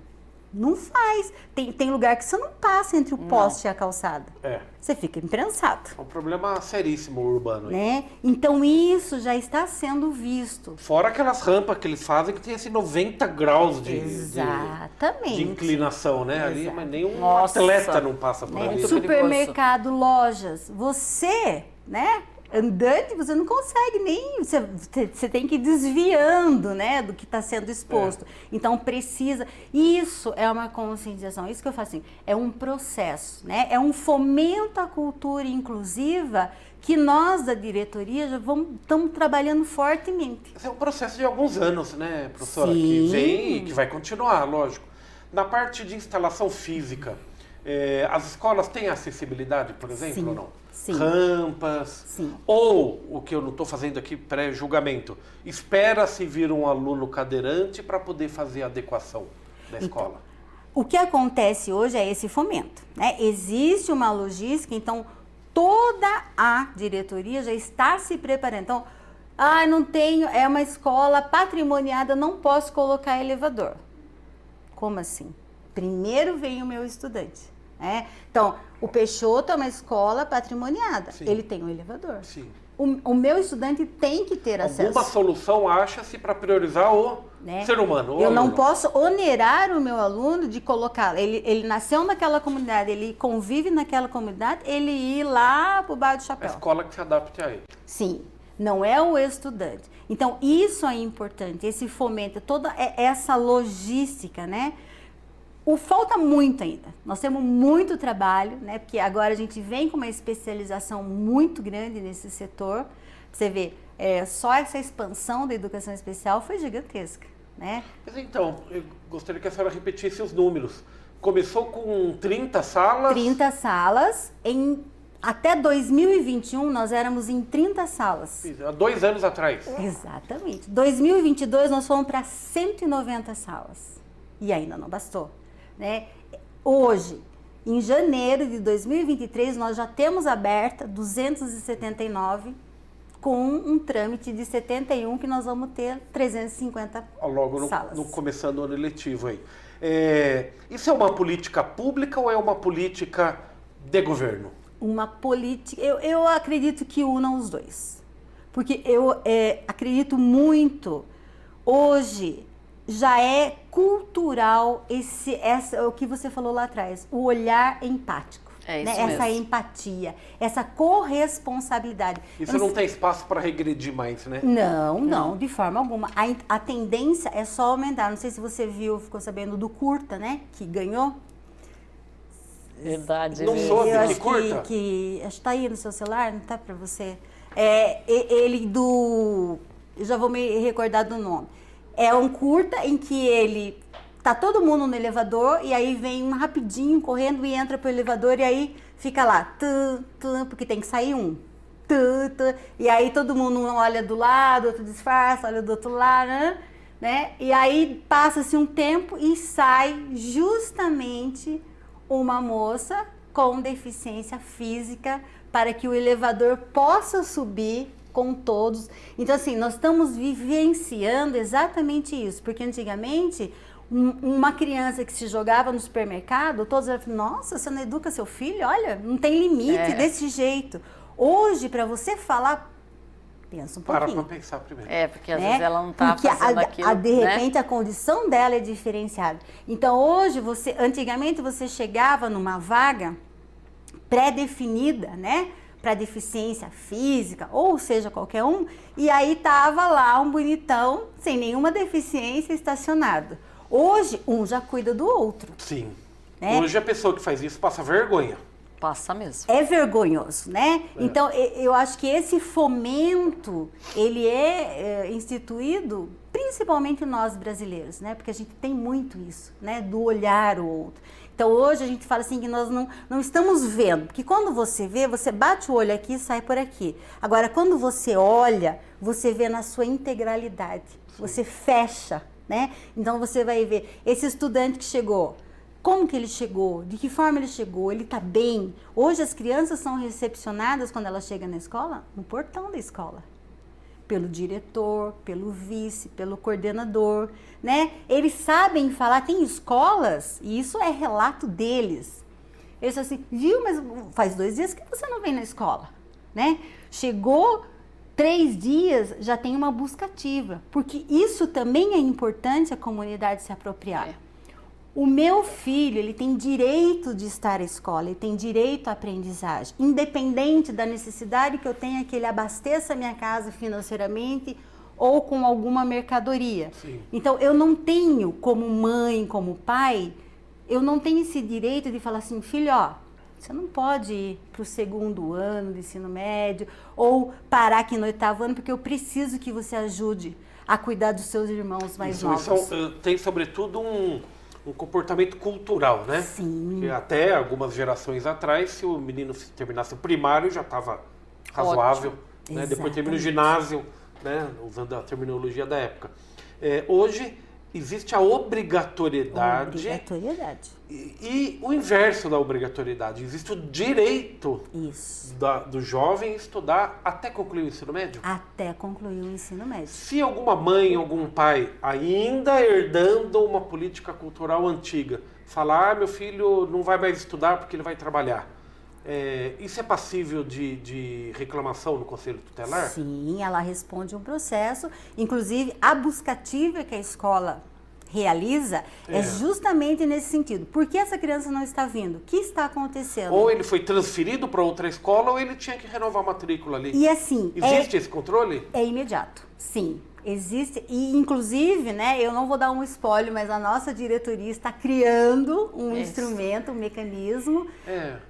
C: não faz. Tem lugar que você não passa entre o poste e a calçada.
B: É.
C: Você fica imprensado.
B: É um problema seríssimo urbano. Aí.
C: Né? Então isso já está sendo visto.
B: Fora aquelas rampas que eles fazem que tem assim 90 graus de
C: Exatamente.
B: inclinação, né? Ali, mas nenhum
D: Nossa.
B: atleta não passa por
C: Né?
B: ali.
C: Supermercado, lojas, você, né? Andante, você não consegue nem, você tem que ir desviando, né, do que está sendo exposto. Então precisa, isso é uma conscientização, isso que eu falo assim, é um processo, né, é um fomento à cultura inclusiva que nós da diretoria já estamos trabalhando fortemente.
B: Esse é um processo de alguns anos, né, professora?
C: Sim.
B: Que vem e que vai continuar, lógico. Na parte de instalação física, as escolas têm acessibilidade, por exemplo,
C: Sim.
B: ou não?
C: Sim.
B: Rampas,
C: Sim.
B: ou, o que eu não estou fazendo aqui pré-julgamento, espera-se vir um aluno cadeirante para poder fazer a adequação da escola.
C: O que acontece hoje é esse fomento, né? Existe uma logística, então toda a diretoria já está se preparando. Então, não tenho, é uma escola patrimoniada, não posso colocar elevador. Como assim? Primeiro vem o meu estudante. Então, o Peixoto é uma escola patrimoniada,
B: Sim.
C: ele tem um elevador.
B: Sim.
C: O meu estudante tem que ter acesso.
B: Alguma solução acha-se para priorizar o ser humano.
C: Eu não
B: aluno.
C: posso onerar o meu aluno de colocar, ele nasceu naquela comunidade, ele convive naquela comunidade, ele ir lá pro bairro do
B: A
C: Chapéu.
B: escola que se adapte a ele.
C: Sim, não é o estudante. Então, isso é importante, esse fomento, toda essa logística, né? Falta muito ainda. Nós temos muito trabalho, né? Porque agora a gente vem com uma especialização muito grande nesse setor. Você vê, só essa expansão da educação especial foi gigantesca, né?
B: Mas então, eu gostaria que a senhora repetisse os números. Começou com 30 salas.
C: 30 salas. Até 2021, nós éramos em 30 salas.
B: Há 2 anos atrás.
C: Exatamente. 2022, nós fomos para 190 salas. E ainda não bastou. Né? Hoje, em janeiro de 2023, nós já temos aberta 279 com um trâmite de 71 que nós vamos ter 350
B: Logo
C: salas.
B: começando o ano letivo aí. Isso é uma política pública ou é uma política de governo?
C: Uma política, eu acredito que unam os dois. Porque eu acredito muito, hoje já é cultural o que você falou lá atrás, o olhar empático.
D: É
C: né?
D: isso
C: Essa
D: mesmo.
C: empatia, essa corresponsabilidade.
B: Isso não tem espaço para regredir mais, né?
C: Não, de forma alguma. A tendência é só aumentar. Não sei se você ficou sabendo do Curta, né? Que ganhou.
D: Verdade.
B: Não
D: mesmo.
B: soube.
C: Eu
B: que
C: acho
B: Curta?
C: que acho que tá aí no seu celular, não tá para você? Eu já vou me recordar do nome. É um curta em que tá todo mundo no elevador e aí vem um rapidinho correndo e entra pro elevador e aí fica lá, porque tem que sair um. E aí todo mundo olha do lado, outro disfarça, olha do outro lado, né? E aí passa-se um tempo e sai justamente uma moça com deficiência física para que o elevador possa subir com todos. Então, assim, nós estamos vivenciando exatamente isso, porque antigamente uma criança que se jogava no supermercado, todos eram, nossa, você não educa seu filho? Olha, não tem limite desse jeito. Hoje, para você falar, pensa um pouquinho.
B: Para pensar primeiro.
D: Porque às vezes ela não está
C: Porque
D: fazendo aquilo,
C: de repente a condição dela é diferenciada. Então hoje antigamente você chegava numa vaga pré-definida, né? Para deficiência física, ou seja, qualquer um, e aí tava lá um bonitão, sem nenhuma deficiência, estacionado. Hoje, um já cuida do outro.
B: Sim.
C: Né?
B: Hoje a pessoa que faz isso passa vergonha.
D: Passa mesmo.
C: É vergonhoso, né? Então, eu acho que esse fomento, ele é instituído principalmente nós brasileiros, né? Porque a gente tem muito isso, né? Do olhar o outro. Então, hoje a gente fala assim que nós não estamos vendo. Porque quando você vê, você bate o olho aqui e sai por aqui. Agora, quando você olha, você vê na sua integralidade. Você fecha, né? Então, você vai ver esse estudante que chegou Como que ele chegou? De que forma ele chegou? Ele está bem? Hoje as crianças são recepcionadas quando elas chegam na escola, no portão da escola. Pelo diretor, pelo vice, pelo coordenador, né? Eles sabem falar, tem escolas, e isso é relato deles. Eles falam assim, viu, mas faz 2 dias que você não vem na escola, né? Chegou 3 dias, já tem uma busca ativa, porque isso também é importante a comunidade se apropriar. O meu filho, ele tem direito de estar à escola, ele tem direito à aprendizagem, independente da necessidade que eu tenha que ele abasteça a minha casa financeiramente ou com alguma mercadoria.
B: Sim.
C: Então, eu não tenho, como mãe, como pai, eu não tenho esse direito de falar assim, filho, ó, você não pode ir para o 2º ano de ensino médio ou parar aqui no 8º ano, porque eu preciso que você ajude a cuidar dos seus irmãos mais novos.
B: Isso tem, sobretudo, um comportamento cultural, né?
C: Sim.
B: Que até algumas gerações atrás, se o menino terminasse o primário, já estava razoável, né? Depois termina o ginásio, né? Usando a terminologia da época. Hoje existe a obrigatoriedade. E o inverso da obrigatoriedade. Existe o direito do jovem estudar até concluir o ensino médio.
C: Até concluir o ensino médio.
B: Se alguma mãe, algum pai, ainda herdando uma política cultural antiga, falar, meu filho não vai mais estudar porque ele vai trabalhar, isso é passível de reclamação no Conselho Tutelar?
C: Sim, ela responde um processo. Inclusive, a buscativa que a escola realiza é justamente nesse sentido. Por que essa criança não está vindo? O que está acontecendo?
B: Ou ele foi transferido para outra escola ou ele tinha que renovar a matrícula ali.
C: E assim...
B: Existe esse controle?
C: É imediato, sim. Existe, e inclusive, né, eu não vou dar um spoiler, mas a nossa diretoria está criando um instrumento, um mecanismo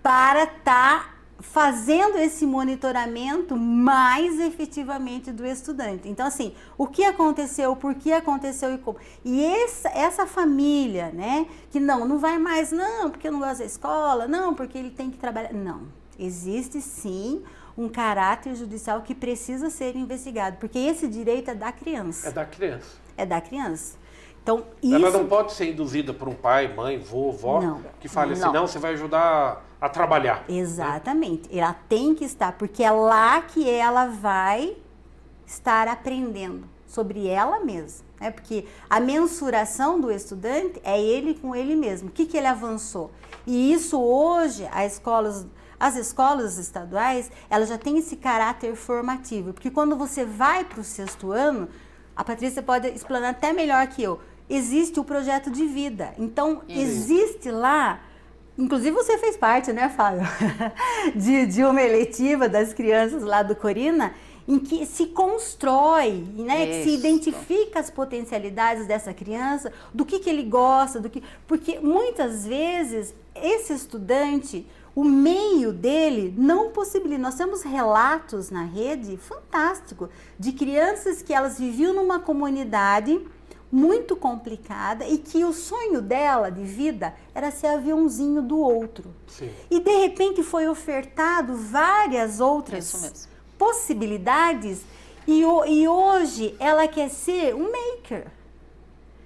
C: para estar fazendo esse monitoramento mais efetivamente do estudante. Então, assim, o que aconteceu, por que aconteceu e como. E essa família, né, que não vai mais, não, porque eu não gosto da escola, não, porque ele tem que trabalhar. Não, existe sim um caráter judicial que precisa ser investigado, porque esse direito é da criança.
B: É da criança.
C: É da criança. Então,
B: ela não pode ser induzida por um pai, mãe, vô, vó, que fale assim, não, você vai ajudar a trabalhar.
C: Exatamente. Né? Ela tem que estar, porque é lá que ela vai estar aprendendo sobre ela mesma. Né? Porque a mensuração do estudante é ele com ele mesmo. O que ele avançou? E isso hoje, as escolas estaduais, elas já têm esse caráter formativo. Porque quando você vai para o 6º ano, a Patrícia pode explanar até melhor que eu, existe o projeto de vida. Então, existe lá, inclusive você fez parte, né, Fábio, de uma eletiva das crianças lá do Corina, em que se constrói, né, que se identifica as potencialidades dessa criança, do que ele gosta, porque muitas vezes esse estudante, o meio dele não possibilita. Nós temos relatos na rede fantástico de crianças que elas viviam numa comunidade muito complicada e que o sonho dela de vida era ser aviãozinho do outro.
B: Sim. E
C: de repente foi ofertado várias outras possibilidades e hoje ela quer ser um maker.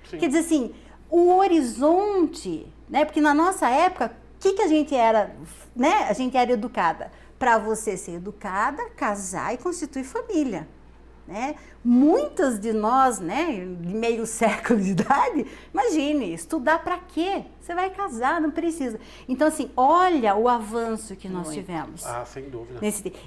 C: Sim. Quer dizer assim, o horizonte, né? Porque na nossa época, o que a gente era, né? A gente era educada para você ser educada, casar e constituir família. Né? Muitas de nós, né, de meio século de idade, imagine, estudar para quê? Você vai casar, não precisa. Então, assim, olha o avanço que nós tivemos.
B: Ah, sem dúvida.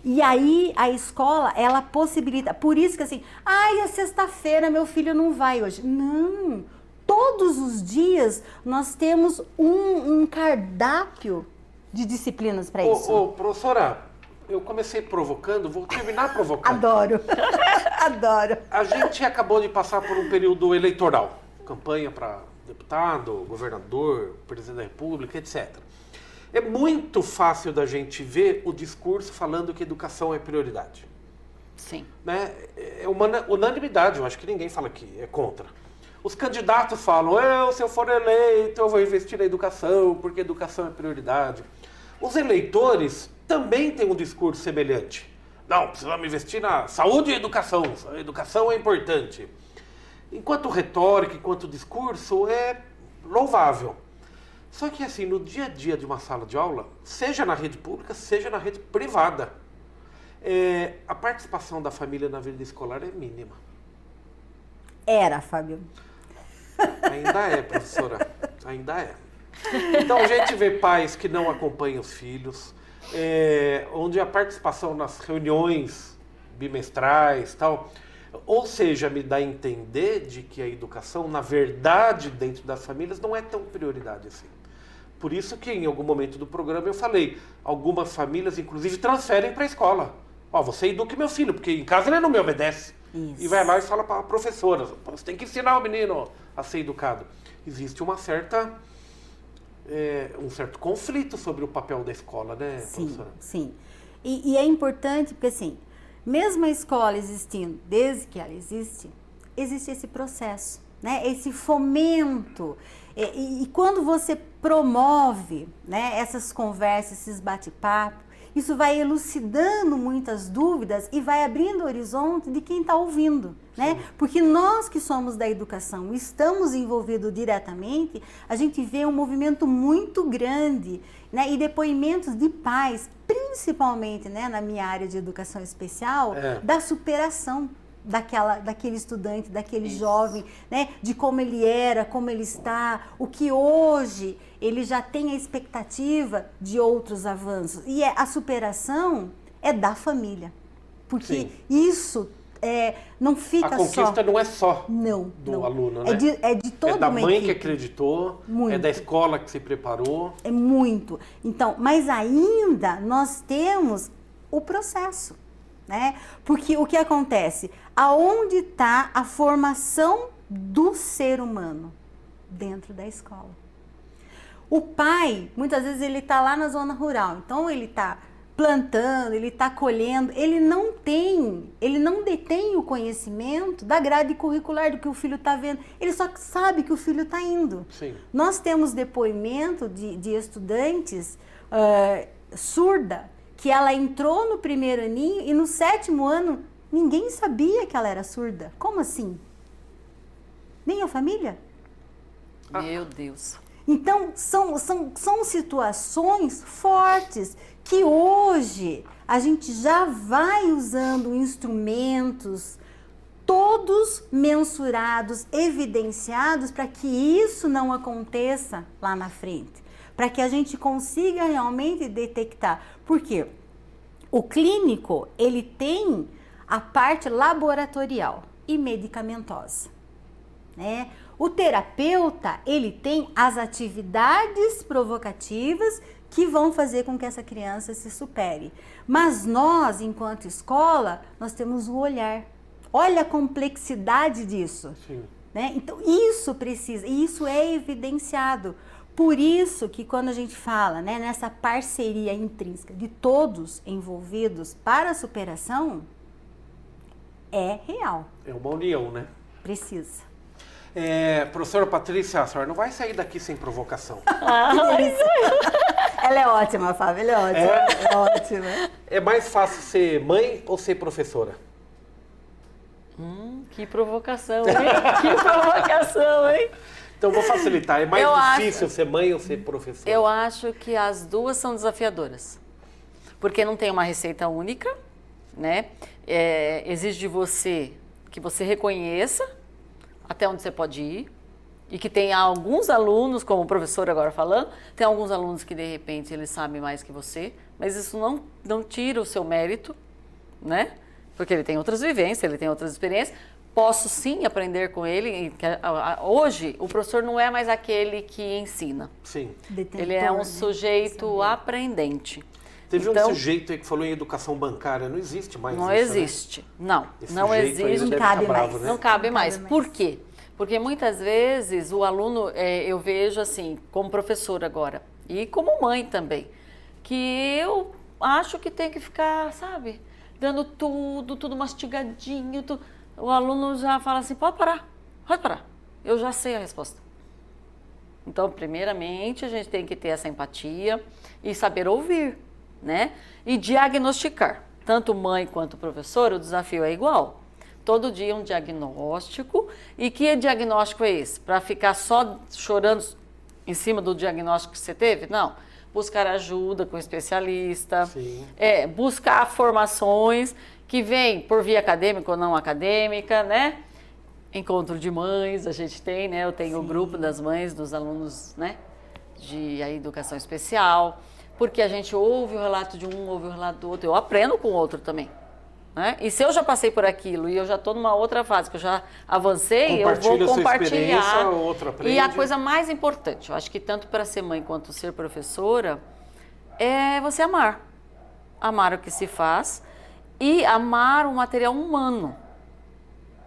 C: E aí, a escola, ela possibilita, por isso que assim, é sexta-feira, meu filho não vai hoje. Não, todos os dias nós temos um cardápio de disciplinas para isso.
B: Professora, eu comecei provocando, vou terminar provocando.
C: Adoro, adoro.
B: A gente acabou de passar por um período eleitoral, campanha para deputado, governador, presidente da República, etc. É muito fácil da gente ver o discurso falando que educação é prioridade.
D: Sim.
B: Né? É uma unanimidade, eu acho que ninguém fala que é contra. Os candidatos falam, se eu for eleito, eu vou investir na educação, porque educação é prioridade. Os eleitores também têm um discurso semelhante. Não, precisamos investir na saúde e educação. A educação é importante. Enquanto retórica, enquanto discurso, é louvável. Só que assim, no dia a dia de uma sala de aula, seja na rede pública, seja na rede privada, a participação da família na vida escolar é mínima.
C: Era, Fábio.
B: Ainda é, professora. Ainda é. Então a gente vê pais que não acompanham os filhos, onde a participação nas reuniões bimestrais, tal, ou seja, me dá a entender de que a educação, na verdade, dentro das famílias, não é tão prioridade assim. Por isso que em algum momento do programa eu falei, algumas famílias, inclusive, transferem para a escola. Ó, você eduque meu filho, porque em casa ele não me obedece.
C: Isso.
B: E vai lá e fala para a professora, você tem que ensinar o menino a ser educado. Existe um certo conflito sobre o papel da escola, né,
C: Sim,
B: professora?
C: sim. E é importante, porque assim, mesmo a escola existindo, desde que ela existe esse processo, né? Esse fomento. E quando você promove, né, essas conversas, esses bate-papos, isso vai elucidando muitas dúvidas e vai abrindo o horizonte de quem está ouvindo, né? Porque nós que somos da educação, estamos envolvidos diretamente, a gente vê um movimento muito grande, né? E depoimentos de pais, principalmente, né, na minha área de educação especial, da superação daquele estudante, daquele jovem, né? De como ele era, como ele está, o que hoje ele já tem a expectativa de outros avanços. E a superação é da família. Porque
B: Sim.
C: isso não fica só...
B: A conquista não é só
C: não,
B: do aluno, né?
C: É de toda
B: É da
C: uma
B: mãe
C: equipe.
B: que acreditou,
C: Muito.
B: é da escola que se preparou.
C: É muito. Então, mas ainda nós temos o processo, né? Porque o que acontece? Aonde está a formação do ser humano? Dentro da escola. O pai, muitas vezes ele está lá na zona rural, então ele está plantando, ele está colhendo, ele não detém o conhecimento da grade curricular do que o filho está vendo, ele só sabe que o filho está indo.
B: Sim.
C: Nós temos depoimento de estudantes surda, que ela entrou no primeiro aninho e no 7º ano ninguém sabia que ela era surda. Como assim? Nem a família?
D: Meu Deus.
C: Então, são situações fortes que hoje a gente já vai usando instrumentos todos mensurados, evidenciados para que isso não aconteça lá na frente. Para que a gente consiga realmente detectar. Por quê? O clínico, ele tem a parte laboratorial e medicamentosa, né? O terapeuta, ele tem as atividades provocativas que vão fazer com que essa criança se supere. Mas nós, enquanto escola, nós temos o olhar. Olha a complexidade disso.
B: Sim.
C: Né? Então, isso é evidenciado. Por isso que quando a gente fala, né, nessa parceria intrínseca de todos envolvidos para a superação, é real.
B: É uma união, né?
C: Precisa.
B: Professora Patrícia, a senhora não vai sair daqui sem provocação.
C: Ela é ótima, Fábio, ela é ótima. É ótima.
B: É mais fácil ser mãe ou ser professora?
D: Que provocação, hein? Que provocação, hein?
B: Então vou facilitar. É mais
D: Eu
B: difícil ser mãe ou ser professora?
D: Eu acho que as duas são desafiadoras. Porque não tem uma receita única, né? Exige de você que você reconheça até onde você pode ir. E que tem alguns alunos, como o professor agora falando, tem alguns alunos que de repente eles sabem mais que você, mas isso não tira o seu mérito, né? Porque ele tem outras vivências, ele tem outras experiências. Posso sim aprender com ele. Hoje, o professor não é mais aquele que ensina.
B: Sim.
C: Detentor,
D: Ele é um
C: né?
D: sujeito aprendente.
B: Teve
D: Então,
B: um sujeito aí que falou em educação bancária. Não existe mais
D: não
B: isso,
D: existe. Não,
B: Esse
D: não
B: sujeito aí
D: existe.
B: deve
C: Não cabe
B: ficar bravo,
C: mais.
B: né?
D: Não cabe mais.
C: mais.
D: Por quê? Porque muitas vezes o aluno, eu vejo assim, como professora agora, e como mãe também, que eu acho que tem que ficar, sabe, dando tudo mastigadinho. O aluno já fala assim, pode parar, eu já sei a resposta. Então, primeiramente, a gente tem que ter essa empatia e saber ouvir, né? E diagnosticar. Tanto mãe quanto professor, o desafio é igual. Todo dia um diagnóstico. E que diagnóstico é esse? Para ficar só chorando em cima do diagnóstico que você teve? Não. Buscar ajuda com especialista,
B: Sim.
D: Buscar formações que vêm por via acadêmica ou não acadêmica, né? Encontro de mães, a gente tem, né? Eu tenho o grupo das mães, dos alunos, né? De educação especial, porque a gente ouve o relato de um, ouve o relato do outro, eu aprendo com o outro também. Né? E se eu já passei por aquilo e eu já estou numa outra fase, que eu já avancei, eu vou compartilhar.
B: O outro aprende.
D: E a coisa mais importante, eu acho que tanto para ser mãe quanto ser professora, é você amar. Amar o que se faz e amar o material humano.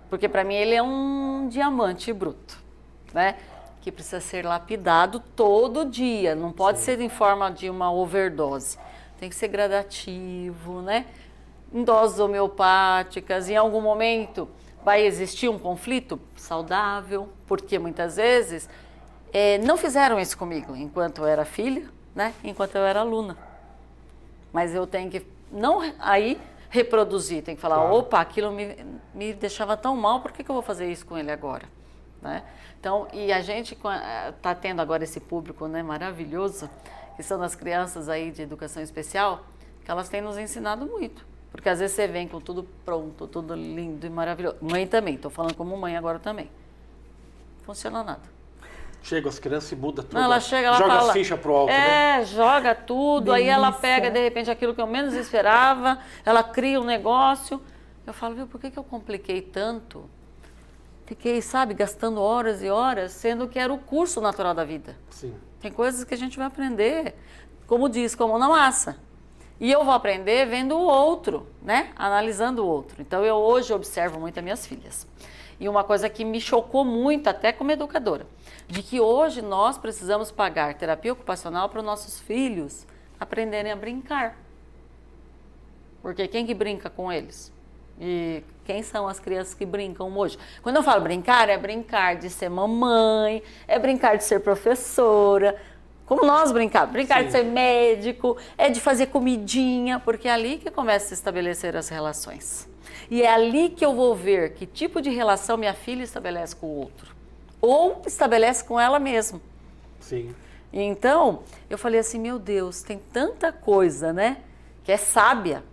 D: Porque para mim ele é um diamante bruto, né? Que precisa ser lapidado todo dia, não pode ser em forma de uma overdose. Tem que ser gradativo, né? Em doses homeopáticas, em algum momento vai existir um conflito saudável, porque muitas vezes não fizeram isso comigo enquanto eu era filha, né? Enquanto eu era aluna. Mas eu tenho que não aí reproduzir, tem que falar, claro. Opa, aquilo me deixava tão mal, por que eu vou fazer isso com ele agora? Né? Então, e a gente está tendo agora esse público, né, maravilhoso, que são das crianças aí de educação especial, que elas têm nos ensinado muito. Porque às vezes você vem com tudo pronto, tudo lindo e maravilhoso. Mãe também, estou falando como mãe agora também. Não funciona nada.
B: Chega as crianças e muda tudo.
D: Não, ela chega, ela
B: joga
D: fala,
B: as fichas pro alto, né?
D: Joga tudo,
C: Delícia.
D: aí ela pega de repente aquilo que eu menos esperava, ela cria um negócio. Eu falo, viu, por que eu compliquei tanto? Fiquei, sabe, gastando horas e horas, sendo que era o curso natural da vida.
B: Sim.
D: Tem coisas que a gente vai aprender, como diz, como não assa. E eu vou aprender vendo o outro, né? Analisando o outro. Então, eu hoje observo muito as minhas filhas. E uma coisa que me chocou muito, até como educadora, de que hoje nós precisamos pagar terapia ocupacional para os nossos filhos aprenderem a brincar. Porque quem que brinca com eles? E quem são as crianças que brincam hoje? Quando eu falo brincar, é brincar de ser mamãe, é brincar de ser professora, como nós brincávamos, brincar
B: Sim.
D: de ser médico, é de fazer comidinha, porque é ali que começa a se estabelecer as relações. E é ali que eu vou ver que tipo de relação minha filha estabelece com o outro. Ou estabelece com ela mesma.
B: Sim.
D: E então, eu falei assim, meu Deus, tem tanta coisa, né, que é sábia,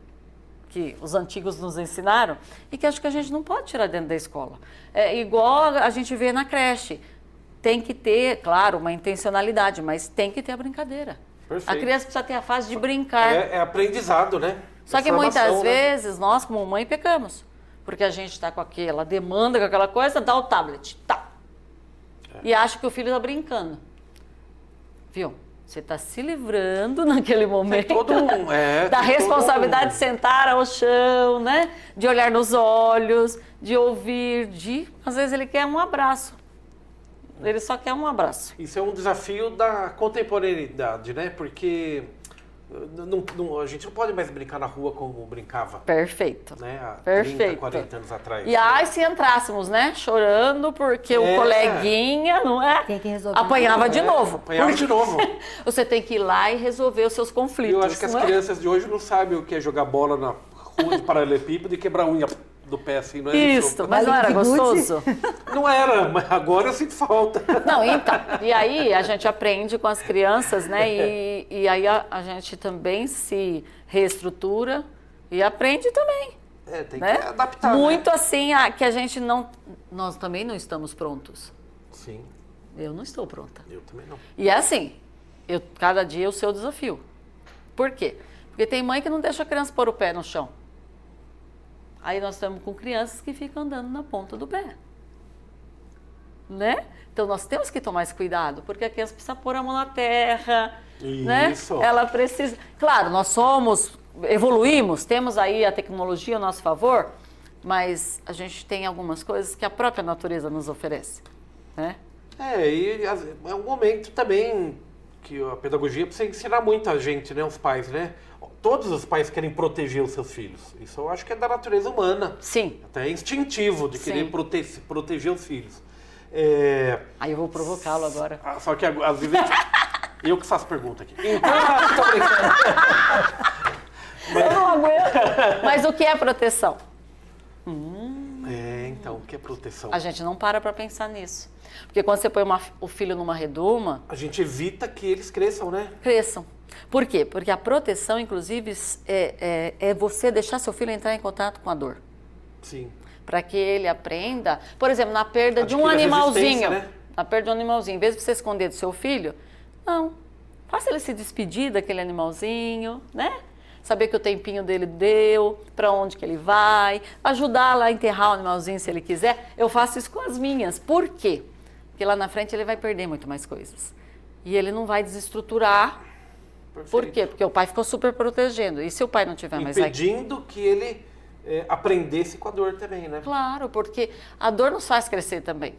D: que os antigos nos ensinaram, e que acho que a gente não pode tirar dentro da escola. É igual a gente vê na creche. Tem que ter, claro, uma intencionalidade, mas tem que ter a brincadeira.
B: Perfeito.
D: A criança precisa ter a fase de brincar.
B: É aprendizado, né?
D: Só que
B: Formação,
D: muitas
B: né?
D: vezes nós, como mãe, pecamos. Porque a gente está com aquela demanda, com aquela coisa, dá o tablet, tá. E acha que o filho está brincando. Viu? Você está se livrando naquele momento da responsabilidade de sentar ao chão, né? De olhar nos olhos, de ouvir, às vezes ele quer um abraço. Ele só quer um abraço.
B: Isso é um desafio da contemporaneidade, né? Porque a gente não pode mais brincar na rua como brincava.
D: Perfeito.
B: Né? Há
D: Perfeito.
B: 30, 40 anos atrás.
D: E ai, se entrássemos, né? Chorando porque o coleguinha, não é?
C: Tem que resolver.
D: Apanhava de novo.
B: Apanhava de novo.
D: Você tem que ir lá e resolver os seus conflitos.
B: Eu acho que as crianças de hoje não sabem o que é jogar bola na rua de paralelepípedo e quebrar a unha do pé, assim, não é
D: isso? Mas não era gostoso?
B: Não era, mas agora eu sinto falta.
D: Não, então. E aí a gente aprende com as crianças, né? E aí a gente também se reestrutura e aprende também.
B: Tem
D: né?
B: que adaptar.
D: Muito assim, que a gente não... Nós também não estamos prontos.
B: Sim.
D: Eu não estou pronta.
B: Eu também não.
D: E é assim, cada dia é o seu desafio. Por quê? Porque tem mãe que não deixa a criança pôr o pé no chão. Aí nós estamos com crianças que ficam andando na ponta do pé. Né? Então nós temos que tomar esse cuidado, porque a criança precisa pôr a mão na terra.
B: Isso.
D: Né? Ela precisa... Claro, nós evoluímos, temos aí a tecnologia a nosso favor, mas a gente tem algumas coisas que a própria natureza nos oferece. Né?
B: E é um momento também que a pedagogia precisa ensinar muito a gente, né? Os pais, né? Todos os pais querem proteger os seus filhos. Isso eu acho que é da natureza humana.
D: Sim.
B: Até instintivo de querer
D: Sim.
B: proteger os filhos.
D: Aí eu vou provocá-lo agora.
B: Só que às vezes eu que faço pergunta aqui. Então, tô brincando.
D: Eu não aguento. Mas o que é proteção?
B: Então, que é proteção?
D: A gente não para pensar nisso. Porque quando você põe o filho numa redoma,
B: A gente evita que eles cresçam, né?
D: cresçam. Por quê? Porque a proteção, inclusive, é você deixar seu filho entrar em contato com a dor.
B: Sim.
D: Para que ele aprenda, por exemplo, na perda de um
B: Adquira
D: animalzinho.
B: resistência, né?
D: Na perda de um animalzinho, em vez de você esconder do seu filho, não. Faça ele se despedir daquele animalzinho, né? Saber que o tempinho dele deu, para onde que ele vai, ajudar lá a enterrar o animalzinho se ele quiser. Eu faço isso com as minhas. Por quê? Porque lá na frente ele vai perder muito mais coisas. E ele não vai desestruturar.
B: Perfeito.
D: Por quê? Porque o pai ficou super protegendo. E se o pai não tiver mais aqui?
B: Impedindo que ele aprendesse com a dor também, né?
D: Claro, porque a dor nos faz crescer também.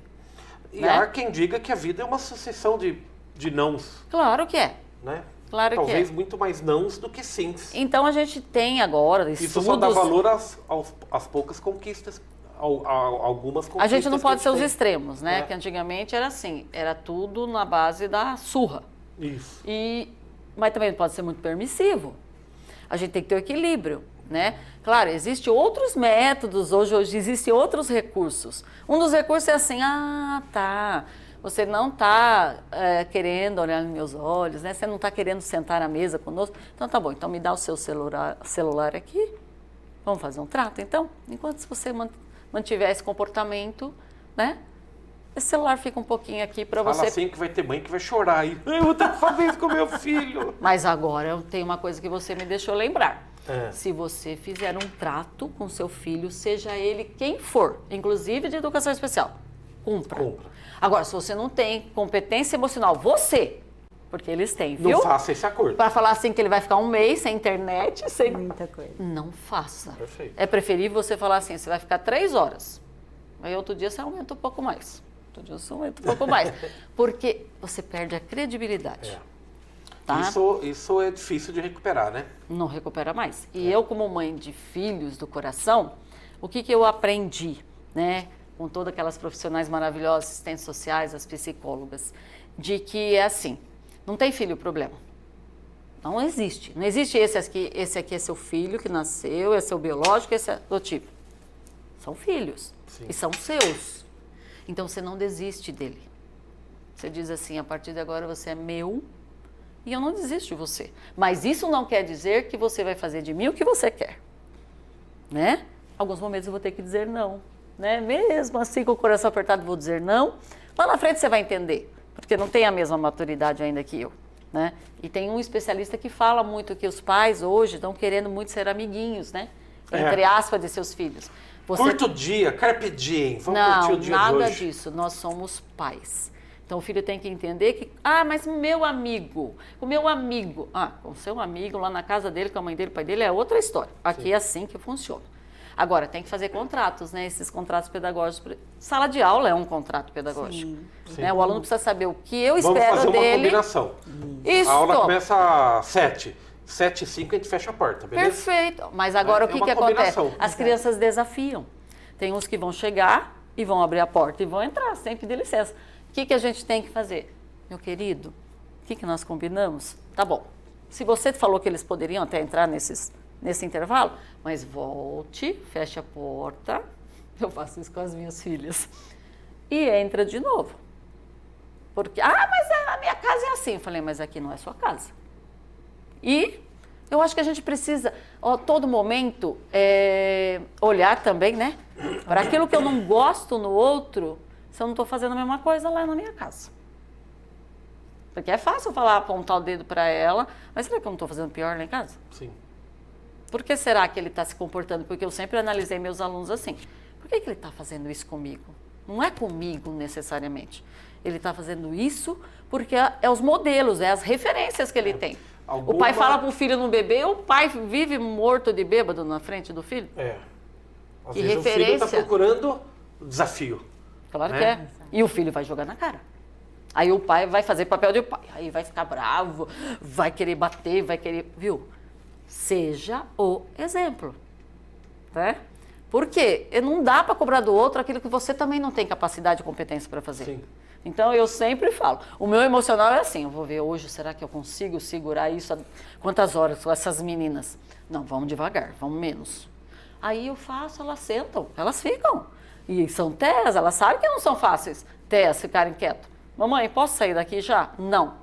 B: E
D: né?
B: há quem diga que a vida é uma sucessão de nãos,
D: Claro que é.
B: né?
D: Claro que é.
B: Talvez muito mais nãos do que sims.
D: Então a gente tem agora estudos...
B: Isso só dá valor às poucas conquistas, algumas conquistas.
D: A gente não pode
B: que
D: ser os
B: tem.
D: extremos, né?
B: É.
D: Que antigamente era assim, era tudo na base da surra.
B: Isso.
D: Mas também não pode ser muito permissivo. A gente tem que ter o equilíbrio, né? Claro, existem outros métodos, hoje existem outros recursos. Um dos recursos é assim, tá, você não está querendo olhar nos meus olhos, né? Você não está querendo sentar à mesa conosco. Então tá bom, então me dá o seu celular aqui, vamos fazer um trato então? Enquanto você mantiver esse comportamento, né? Esse celular fica um pouquinho aqui para você...
B: Fala assim que vai ter mãe que vai chorar aí. Eu vou ter que fazer isso com meu filho.
D: Mas agora tem uma coisa que você me deixou lembrar.
B: É.
D: Se você fizer um trato com seu filho, seja ele quem for, inclusive de educação especial, cumpra. Agora, se você não tem competência emocional, porque eles têm, viu?
B: Não faça esse acordo.
D: Para falar assim que ele vai ficar um mês sem internet, sem...
C: Muita coisa.
D: Não faça.
B: Perfeito.
D: É preferível você falar assim, você vai ficar 3 horas. Aí outro dia você aumenta um pouco mais. Outro dia você aumenta um pouco mais. Porque você perde a credibilidade. Tá?
B: Isso é difícil de recuperar, né?
D: Não recupera mais. E eu, como mãe de filhos do coração, o que eu aprendi, né? Com todas aquelas profissionais maravilhosas, assistentes sociais, as psicólogas, de que é assim, não tem filho problema. Não existe. Não existe esse aqui é seu filho que nasceu, esse é o biológico, esse é adotivo. São filhos.
B: Sim.
D: E são seus. Então você não desiste dele. Você diz assim, a partir de agora você é meu e eu não desisto de você. Mas isso não quer dizer que você vai fazer de mim o que você quer. Né? Alguns momentos eu vou ter que dizer não. Né? Mesmo assim, com o coração apertado, vou dizer não. Lá na frente você vai entender, porque não tem a mesma maturidade ainda que eu. Né? E tem um especialista que fala muito que os pais hoje estão querendo muito ser amiguinhos, né? Entre aspas, de seus filhos.
B: Curta o dia, carpe diem, vamos curtir
D: Não,
B: o dia de
D: nada
B: hoje.
D: disso. Nós somos pais. Então o filho tem que entender que, mas o meu amigo, com o seu amigo lá na casa dele, com a mãe dele, o pai dele, é outra história. Aqui é assim que funciona. Agora, tem que fazer contratos, né? Esses contratos pedagógicos. Sala de aula é um contrato pedagógico.
B: Sim.
D: Né? O aluno precisa saber o que eu
B: Vamos
D: espero
B: fazer uma
D: dele.
B: combinação.
D: Isso.
B: A aula começa às 7. 7 e 5 a gente fecha a porta, beleza?
D: Perfeito. Mas agora
B: É
D: o que
B: uma
D: acontece?
B: combinação.
D: As crianças desafiam. Tem uns que vão chegar e vão abrir a porta e vão entrar, sem pedir licença. O que a gente tem que fazer? Meu querido, o que nós combinamos? Tá bom. Se você falou que eles poderiam até entrar nesse intervalo, mas volte, feche a porta. Eu faço isso com as minhas filhas. E entra de novo. Porque, mas a minha casa é assim. Eu falei, mas aqui não é sua casa. E eu acho que a gente precisa, todo momento, olhar também, né? Para aquilo que eu não gosto no outro, se eu não estou fazendo a mesma coisa lá na minha casa. Porque é fácil falar, apontar o dedo para ela, mas será que eu não estou fazendo pior lá em casa?
B: Sim.
D: Por que será que ele está se comportando? Porque eu sempre analisei meus alunos assim. Por que ele está fazendo isso comigo? Não é comigo necessariamente. Ele está fazendo isso porque é os modelos, é as referências que ele tem. O pai fala para o filho não beber, o pai vive morto de bêbado na frente do filho?
B: Às
D: Que
B: vezes o filho está
D: referência?
B: procurando desafio.
D: Claro
B: né?
D: que é. E o filho vai jogar na cara. Aí o pai vai fazer papel de pai. Aí vai ficar bravo, vai querer bater, vai querer... Viu? Seja o exemplo. Né? Porque não dá para cobrar do outro aquilo que você também não tem capacidade e competência para fazer.
B: Sim.
D: Então eu sempre falo, o meu emocional é assim, eu vou ver hoje, será que eu consigo segurar isso? Quantas horas com essas meninas? Não, vamos devagar, vamos menos. Aí eu faço, elas sentam, elas ficam. E são TEAs, ela sabe que não são fáceis TEAs ficarem quietos. Mamãe, posso sair daqui já? Não.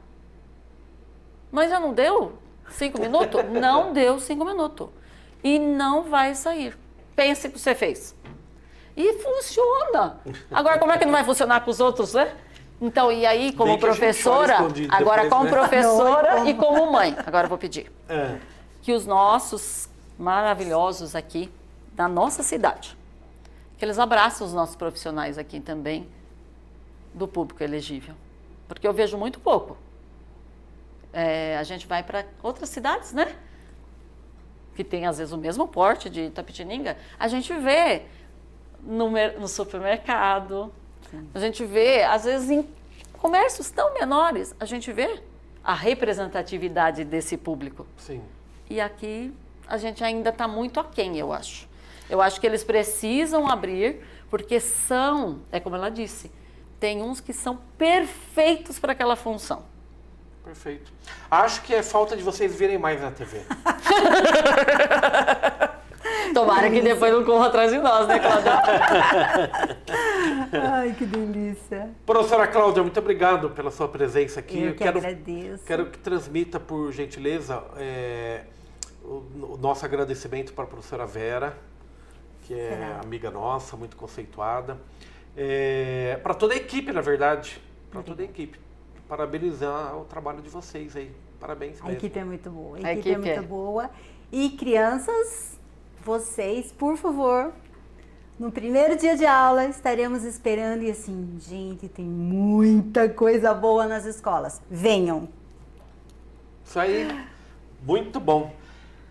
D: Mas já não deu 5 minutos? Não deu 5 minutos. E não vai sair. Pense o que você fez. E funciona. Agora, como é que não vai funcionar com os outros, né? Então, e aí, como
B: Bem que a gente chora
D: professora,
B: escondido
D: agora
B: depois,
D: como
B: né?
D: professora e como mãe, agora eu vou pedir
B: É.
D: que os nossos maravilhosos aqui, da nossa cidade, que eles abraçem os nossos profissionais aqui também, do público elegível. Porque eu vejo muito pouco. A gente vai para outras cidades, né? Que tem, às vezes, o mesmo porte de Itapetininga. A gente vê no supermercado, a gente vê, às vezes, em comércios tão menores, a gente vê a representatividade desse público.
B: Sim.
D: E aqui a gente ainda está muito aquém, eu acho. Eu acho que eles precisam abrir, porque são, é como ela disse, tem uns que são perfeitos para aquela função.
B: Perfeito. Acho que é falta de vocês verem mais na TV.
D: Tomara que depois não corra atrás de nós, né, Cláudia?
C: Ai, que delícia.
B: Professora Cláudia, muito obrigado pela sua presença aqui.
C: Eu que agradeço.
B: Quero que transmita, por gentileza, o nosso agradecimento para a professora Vera, que é amiga nossa, muito conceituada. Para toda a equipe, na verdade. Para toda a equipe. Parabenizar o trabalho de vocês aí. Parabéns
C: A
B: mesmo.
C: equipe é muito boa.
D: A equipe é
C: muito boa. E crianças, vocês, por favor, no primeiro dia de aula estaremos esperando e assim, gente, tem muita coisa boa nas escolas. Venham.
B: Isso aí, muito bom.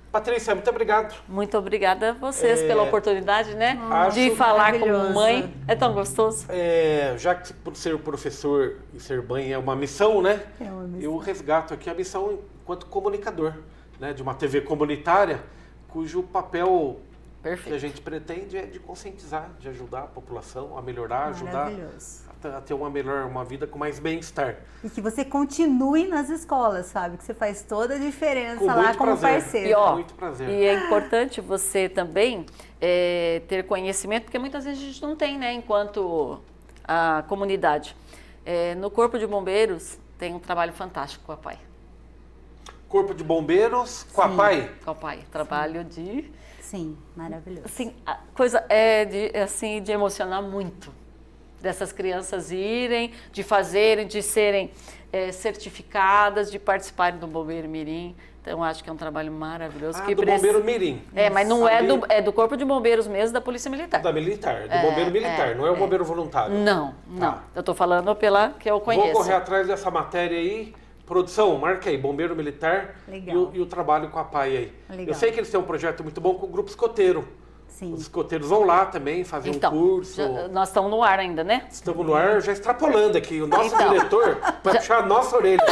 B: Patrícia, muito obrigado.
D: Muito obrigada a vocês pela oportunidade, né?
B: Acho
D: De falar como
C: maravilhoso.
D: mãe. É tão gostoso.
B: Já que por ser professor e ser mãe é uma missão, né?
C: É uma missão.
B: Eu resgato aqui a missão enquanto comunicador, né? De uma TV comunitária, cujo papel que a
D: Perfeito.
B: gente pretende é de conscientizar, de ajudar a população a melhorar, ajudar
C: Maravilhoso.
B: a ter uma vida com mais bem-estar.
C: E que você continue nas escolas, sabe? Que você faz toda a diferença
B: Com
C: lá
B: muito
C: como
B: prazer.
C: parceiro.
D: E, ó,
B: Muito prazer.
D: E é importante você também ter conhecimento, porque muitas vezes a gente não tem, né, enquanto a comunidade. No Corpo de Bombeiros tem um trabalho fantástico com a PAI.
B: Corpo de Bombeiros, com a
C: Sim.
B: PAI.
D: Com a PAI. Trabalho de...
C: Sim, maravilhoso.
D: Assim, a coisa de emocionar muito. Dessas crianças irem, de fazerem, de serem certificadas, de participarem do Bombeiro Mirim. Então, acho que é um trabalho maravilhoso.
B: Do Bombeiro Mirim.
D: Mas não é do Corpo de Bombeiros mesmo, da Polícia Militar.
B: Da Militar, do Bombeiro Militar, não é o Bombeiro Voluntário.
D: Não.
B: Tá.
D: Eu estou falando pela que eu conheço.
B: Vou correr atrás dessa matéria aí. Produção, marca aí, Bombeiro Militar
C: Legal.
B: e o trabalho com a PAI aí.
C: Legal.
B: Eu sei que eles têm um projeto muito bom com o Grupo Escoteiro.
C: Sim.
B: Os escoteiros vão lá também fazer
D: Então,
B: um curso.
D: nós estamos no ar ainda, né?
B: Estamos no ar já extrapolando aqui. O nosso
D: Então.
B: diretor vai puxar a nossa orelha.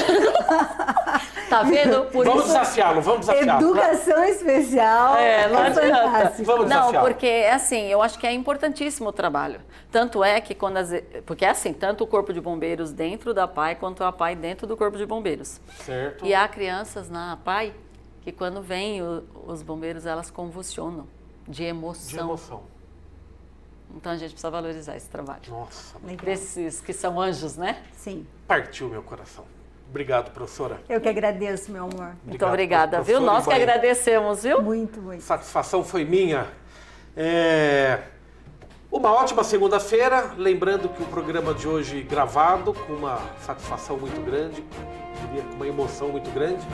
D: Tá vendo? Por
B: Vamos
D: isso...
B: desafiá-lo, vamos desafiá-lo.
C: Educação especial.
D: Não adianta.
C: fantástico.
B: Vamos
D: Não,
B: desafiá-lo.
D: porque assim, eu acho que é importantíssimo o trabalho. Tanto é que porque é assim, tanto o Corpo de Bombeiros dentro da PAI, quanto a PAI dentro do Corpo de Bombeiros.
B: Certo.
D: E há crianças na PAI que quando vêm os bombeiros, elas convulsionam de
B: De
D: emoção.
B: emoção.
D: Então a gente precisa valorizar esse trabalho.
B: Nossa,
C: Legal.
D: Desses que são anjos, né?
C: Sim.
B: partiu meu coração. Obrigado, professora.
C: Eu que agradeço, meu amor.
D: Muito obrigada, viu?
B: professora
D: Nós que
B: Ibaí.
D: agradecemos, viu?
C: Muito, muito.
B: Satisfação foi minha. Uma ótima segunda-feira. Lembrando que o programa de hoje gravado, com uma satisfação muito grande, diria com uma emoção muito grande.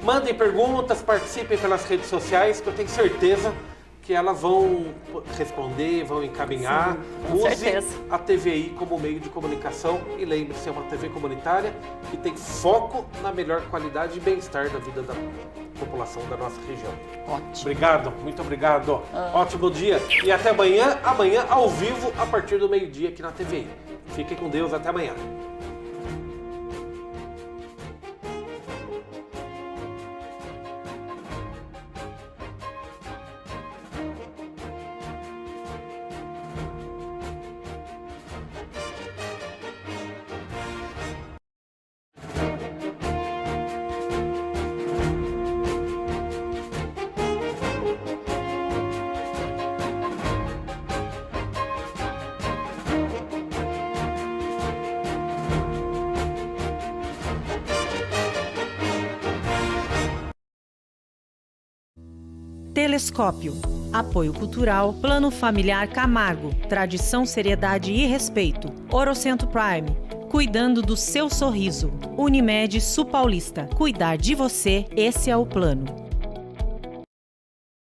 B: Mandem perguntas, participem pelas redes sociais, que eu tenho certeza que elas vão responder, vão encaminhar.
D: Sim, com
B: Use
D: certeza.
B: a TVI como meio de comunicação e lembre-se, é uma TV comunitária que tem foco na melhor qualidade e bem-estar da vida da população da nossa região.
D: Ótimo.
B: Obrigado, muito obrigado. Ótimo dia e até amanhã, ao vivo, a partir do meio-dia aqui na TVI. Fiquem com Deus, até amanhã.
A: Telescópio. Apoio Cultural, Plano Familiar Camargo, Tradição, Seriedade e Respeito. Orocentro Prime, cuidando do seu sorriso. Unimed Sul Paulista, cuidar de você, esse é o plano.